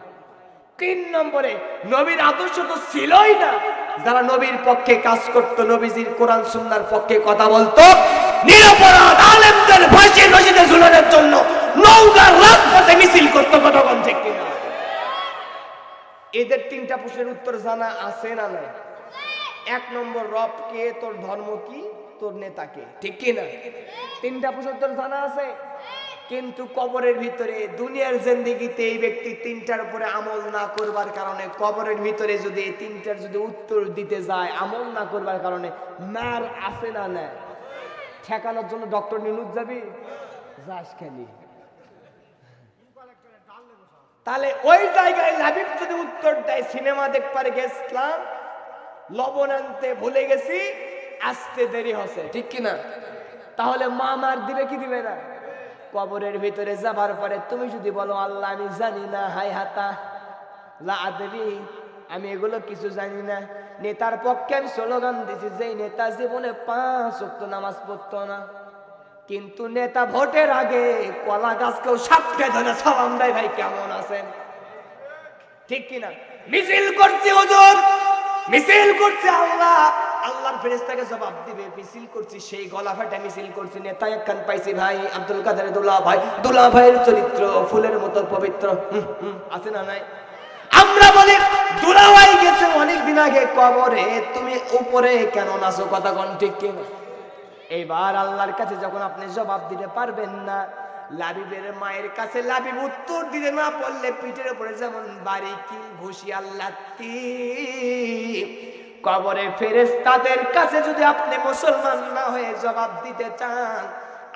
Speaker 1: 3 নম্বরে নবীর আদর্শ তো ছিলই না। যারা নবীর পক্ষে কাজ করত, নবীজির কোরআন সুন্নাহর পক্ষে কথা বলতো, নিরপরাধ আলেমদের ফাঁসির রশিদে ঝুলানোর জন্য নওগাঁর রাজপথে মিছিল করতো। কথা বলেন ঠিক কিনা? এদের 3টা প্রশ্নের উত্তর জানা আছে না নাই? 1 নম্বর, রব কে, তোর ধর্ম কি, তোর নেতা কে, ঠিক কিনা? 3টা প্রশ্নের উত্তর জানা আছে। কিন্তু কবরের ভিতরে দুনিয়ার জিন্দেগিতে এই ব্যক্তি 3টার উপরে আমল না করবার কারণে, কবরের ভিতরে যদি এই 3টার যদি উত্তর দিতে যায় আমল না করবার কারণে, মার আছে না নাই? ঠেকানোর জন্য ডক্টর নিনুজ যাবি? যাস খালি। তাহলে ওই জায়গায় লাবিব যদি উত্তর দেয় সিনেমা দেখবার গেছিলাম, লবণ আনতে ভুলে গেছি, আসতে দেরি হচ্ছে, ঠিক কিনা? তাহলে মা মার দিবে কি দিবে না? কবরের ভিতরে যাবার পরে তুমি যদি বলো আল্লাহ আমি জানি না, হাই হাতা লা আদরি, আমি এগুলো কিছু জানি না, নেতার পক্ষে আমি স্লোগান দিছি, যেই নেতা জীবনে 5 ওয়াক্ত নামাজ পড়তো না, কিন্তু নেতা ভোটের আগে কলা গাছকেও সাপকে ধরে সালাম দেয়, ভাই কেমন আছেন, ঠিক কিনা? মিছিল করছি হুজুর, মিছিল করছে আল্লাহ, আল্লাহর ফেরেশতাকে জবাব দিবে, মিছিল করছি সেই গলা ফাটা মিছিল করছি, নেতা একখান পাইছি ভাই আব্দুল কাদের দুলা ভাই, দুলা ভাইয়ের চরিত্র ফুলের মতো পবিত্র, আছে না নাই? আমরা বলি দুলা ভাই গেছে অনেক দিন আগে কবরে, তুমি উপরে কেন নাচো? কথা কোন ঠিক কিনা? এইবার আল্লাহর কাছে যখন আপনি জবাব দিতে পারবেন না, লাবিবের মায়ের কাছে লাবিব উত্তর দিতে না পারলে পিঠের উপরে যেমন বাড়ি কি ঘুষি আল্লাহ, কবরে ফেরেশতাদের কাছে যদি আপনি মুসলমান না হয়ে জবাব দিতে চান,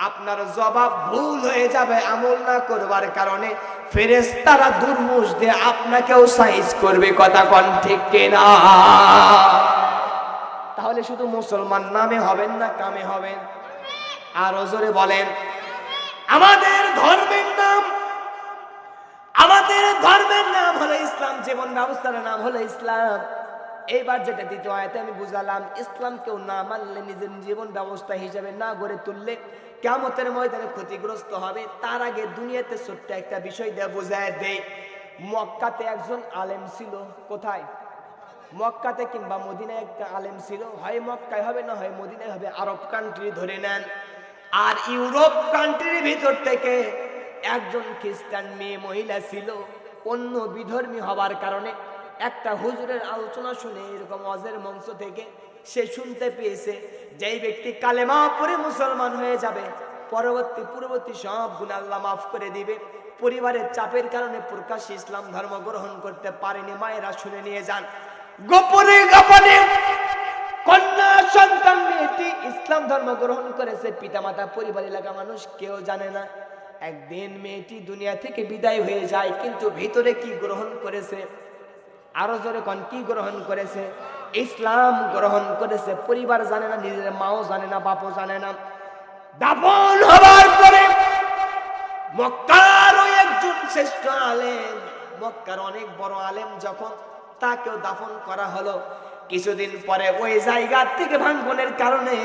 Speaker 1: আপনার জবাব ভুল হয়ে যাবে আমল না করবার কারণে। ফেরেশতারা দুর্মুষ দিয়ে আপনাকেও সাইজ করবে। কথা কোন ঠিক কিনা? তাহলে শুধু মুসলমান নামে হবেন না, কামে হবেন? আরো জোরে বলেন। আমাদের ধর্মের নাম, আমাদের ধর্মের নাম হলো ইসলাম, জীবন ব্যবস্থার নাম হলো ইসলাম। এইবার যেটা দ্বিতীয় আয়াতে আমি বুঝালাম, ইসলাম কেউ না মানলে, নিজের জীবন ব্যবস্থা হিসেবে না গড়ে তুললে কিয়ামতের ময়দানে ক্ষতিগ্রস্ত হবে। তার আগে দুনিয়াতে ছোট্ট একটা বিষয় দিয়ে বোঝায় দেয়। মক্কাতে একজন আলেম ছিল। কোথায়? মক্কাতে কিংবা মদিনায় একটা আলেম ছিল। হয় মক্কায় হবে, না হয় মদিনায় হবে। আরব কান্ট্রি ধরে নেন। আর ইউরোপ কান্ট্রির ভিতর থেকে একজন খ্রিস্টান মেয়ে মহিলা ছিল। অন্য বিধর্মী হবার কারণে একটা হুজুরের আলোচনা শুনে, এরকম ওয়াজের মঞ্চ থেকে সে শুনতে পেয়েছে, যেই ব্যক্তি কালেমা পড়ে মুসলমান হয়ে যাবে, পূর্ববর্তী সব গুনাহ আল্লাহ মাফ করে দিবে। পরিবারের চাপের কারণে প্রকাশ্যে ইসলাম ধর্ম গ্রহণ করতে পারেনি। মায়েরা শুনে নিয়ে যান, গোপনে গোপনে কন্যা সন্তান মেয়েটি ইসলাম ধর্ম গ্রহণ করেছে। পিতামাতা, পরিবার, এলাকা মানুষ কেউ জানে না। একদিন মেয়েটি দুনিয়া থেকে বিদায় হয়ে যায়, কিন্তু ভিতরে কি গ্রহণ করেছে? আরো জোরে কোন, কি গ্রহণ করেছে? ইসলাম গ্রহণ করেছে। পরিবার জানে না, নিজের মাও জানে না, বাপও জানে না। দাফন হবার পরে মক্কার ওই একজন শ্রেষ্ঠ আলেম, মক্কার অনেক বড় আলেম, যখন তাকেও দাফন করা হলো, কিছুদিন পরে ওই জায়গা থেকে ভাঙনের কারণে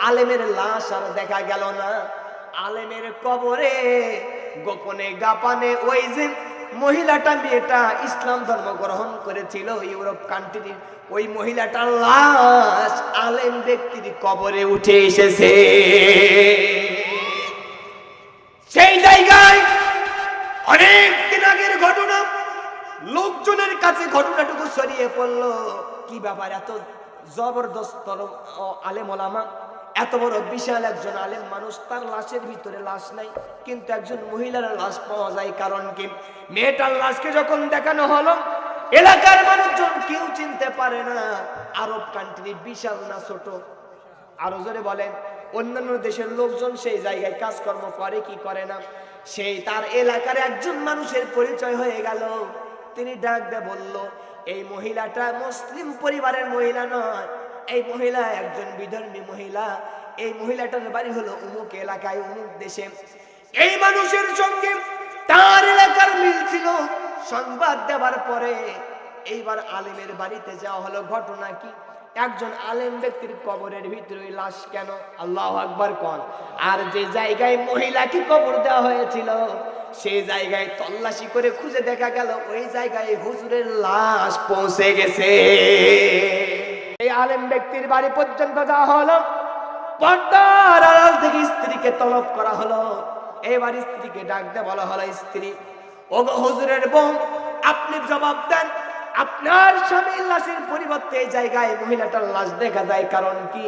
Speaker 1: আলেমের লাশ আর দেখা গেল না। আলেমের কবরে গোপনে গাপানে ওই যে মহিলাটা, মেয়েটা ইসলাম ধর্ম গ্রহণ করেছিল ইউরোপ কান্ট্রির, ওই মহিলাটার লাশ আলেম ব্যক্তির কবরে উঠে এসেছে। সেই জায়গায় অনেক দিন আগের ঘটনা, লোকজনের কাছে ঘটনাটুকু ছড়িয়ে পড়লো। কি ব্যাপার, এত জবরদস্ত আলেম ওলামা, এত বড় বিশাল একজন আলেম মানুষ, তার লাশের ভিতরে লাশ নাই, কিন্তু একজন মহিলার লাশ পাওয়া যায়। কারণ কি? মেয়েটার লাশকে যখন দেখানো হলো, এলাকার মানুষজন কেউ চিনতে পারে না আরব কান্ট্রি বিশাল না ছোট। আরো জোরে বলেন। অন্যান্য দেশের লোকজন সেই জায়গায় কাজকর্ম করে কি করে না, সেই তার এলাকার একজন মানুষের পরিচয় হয়ে গেল। তিনি ডাক দিয়ে বলল, এই মহিলাটা মুসলিম পরিবারের মহিলা নয়, এই মহিলা একজন বিধর্মী মহিলা। এই মহিলাটার বাড়ি হলো অমুক এলাকায়, অমুক দেশে। এই মানুষের সঙ্গে তার এলাকার মিল ছিল। সংবাদ দেওয়ার পরে এইবার আলেমের বাড়িতে যাওয়া হলো। ঘটনা কি? একজন আলেম ব্যক্তির কবরের ভিতরে লাশ কেন? আল্লাহু আকবার কোন। আর যে জায়গায় মহিলাকে কবর দেওয়া হয়েছিল সেই জায়গায় তল্লাশি করে খুঁজে দেখা গেল ওই জায়গায় হুজুরের লাশ পৌঁছে গেছে। এই আলেম ব্যক্তির বাড়ি পর্যন্ত যাওয়া হলো, পর্দার আড়াল থেকে স্ত্রীকে তলব করা হলো। এবার স্ত্রীকে ডাক দিয়ে বলা হলো, স্ত্রী, ওগো হুজুরের বউ, আপনি জবাব দেন, আপনার স্বামীর লাশের পরিবর্তে এই জায়গায় মহিলাটার লাশ দেখা যায়, কারণ কি?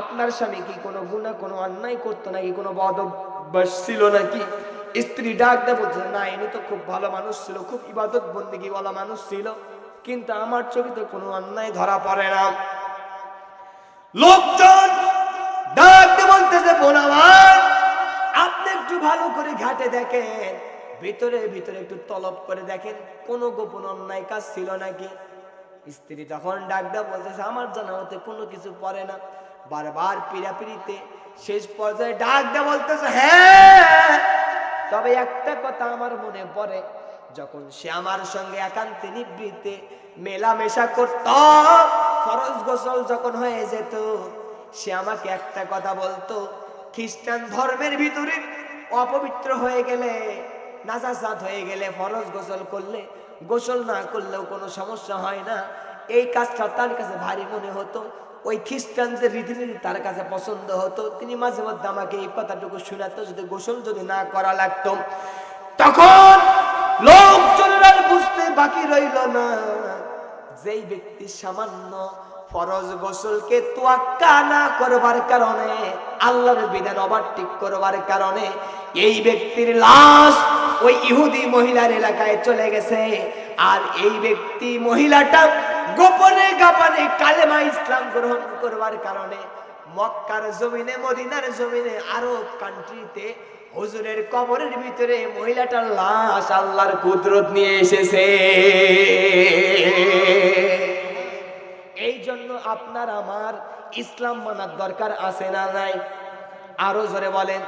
Speaker 1: আপনার স্বামী কি কোনো গুনাহ কোনো অন্যায় করতো নাকি, কোনো বদ অভ্যাস ছিল নাকি? স্ত্রী ডাক দিয়ে বলছে, না, ইনি তো খুব ভালো মানুষ ছিল, খুব ইবাদত বন্দেগী ওয়ালা মানুষ ছিল, কিন্তু আমার চোখে তো কোনো অন্যায় ধরা পড়ে না। লোকজন ডাক দিয়ে বলতেছে, বোন আমার, আপনি একটু ভালো করে ঘাটে দেখেন, ভিতরে ভিতরে একটু তলব করে দেখেন, কোনো গোপন অন্যায় কাজ ছিল নাকি। স্ত্রী তখন ডাক দিয়ে বলতেছে, আমার জানা মতে কোনো কিছু পড়ে না। বারবার পিড়াপিড়িতে শেষ পর্যায়ে ডাক দিয়ে বলতেছে, হ্যাঁ, তবে একটা কথা আমার মনে পড়ে, যখন সে আমার সঙ্গে একান্তে নিবৃত্তে মেলামেশা করত, ফরজ গোসল যখন হয়ে যেত, সে আমাকে একটা কথা বলতো, খ্রিস্টান ধর্মের ভিতরে অপবিত্র হয়ে গেলে, নাজাসাত হয়ে গেলে, ফরজ গোসল করলে, গোসল না করলেও কোনো সমস্যা হয় না। এই কাজটা তার কাছে ভারী মনে হতো, ওই খ্রিস্টানদের রীতিনীতি তার কাছে পছন্দ হতো। তিনি মাঝে মধ্যে আমাকে এই কথাটুকু শোনাতো, যদি গোসল যদি না করা লাগতো, তখন লোকজনের আর বুঝতে বাকি রইল না, যেই ব্যক্তি সামান্য ফরজ গোসলকে তোয়াক্কা না করবার কারণে, আল্লাহর বিধান ওভারটেক করবার কারণে এই ব্যক্তির লাশ ওই ইহুদি মহিলার এলাকায় চলে গেছে। আর এই ব্যক্তি মহিলাটা গোপনে গোপনে কালেমা ইসলাম গ্রহণ করবার কারণে মক্কার জমিনে, মদিনার জমিনে, আরব কান্ট্রিতে হুজুরের কবরের ভিতরে মহিলাটার লাশ আল্লাহর কুদরত নিয়ে এসেছে। এই জন্য আপনার আমার ইসলাম মানার দরকার আছে না নাই? আরো জোরে বলেন।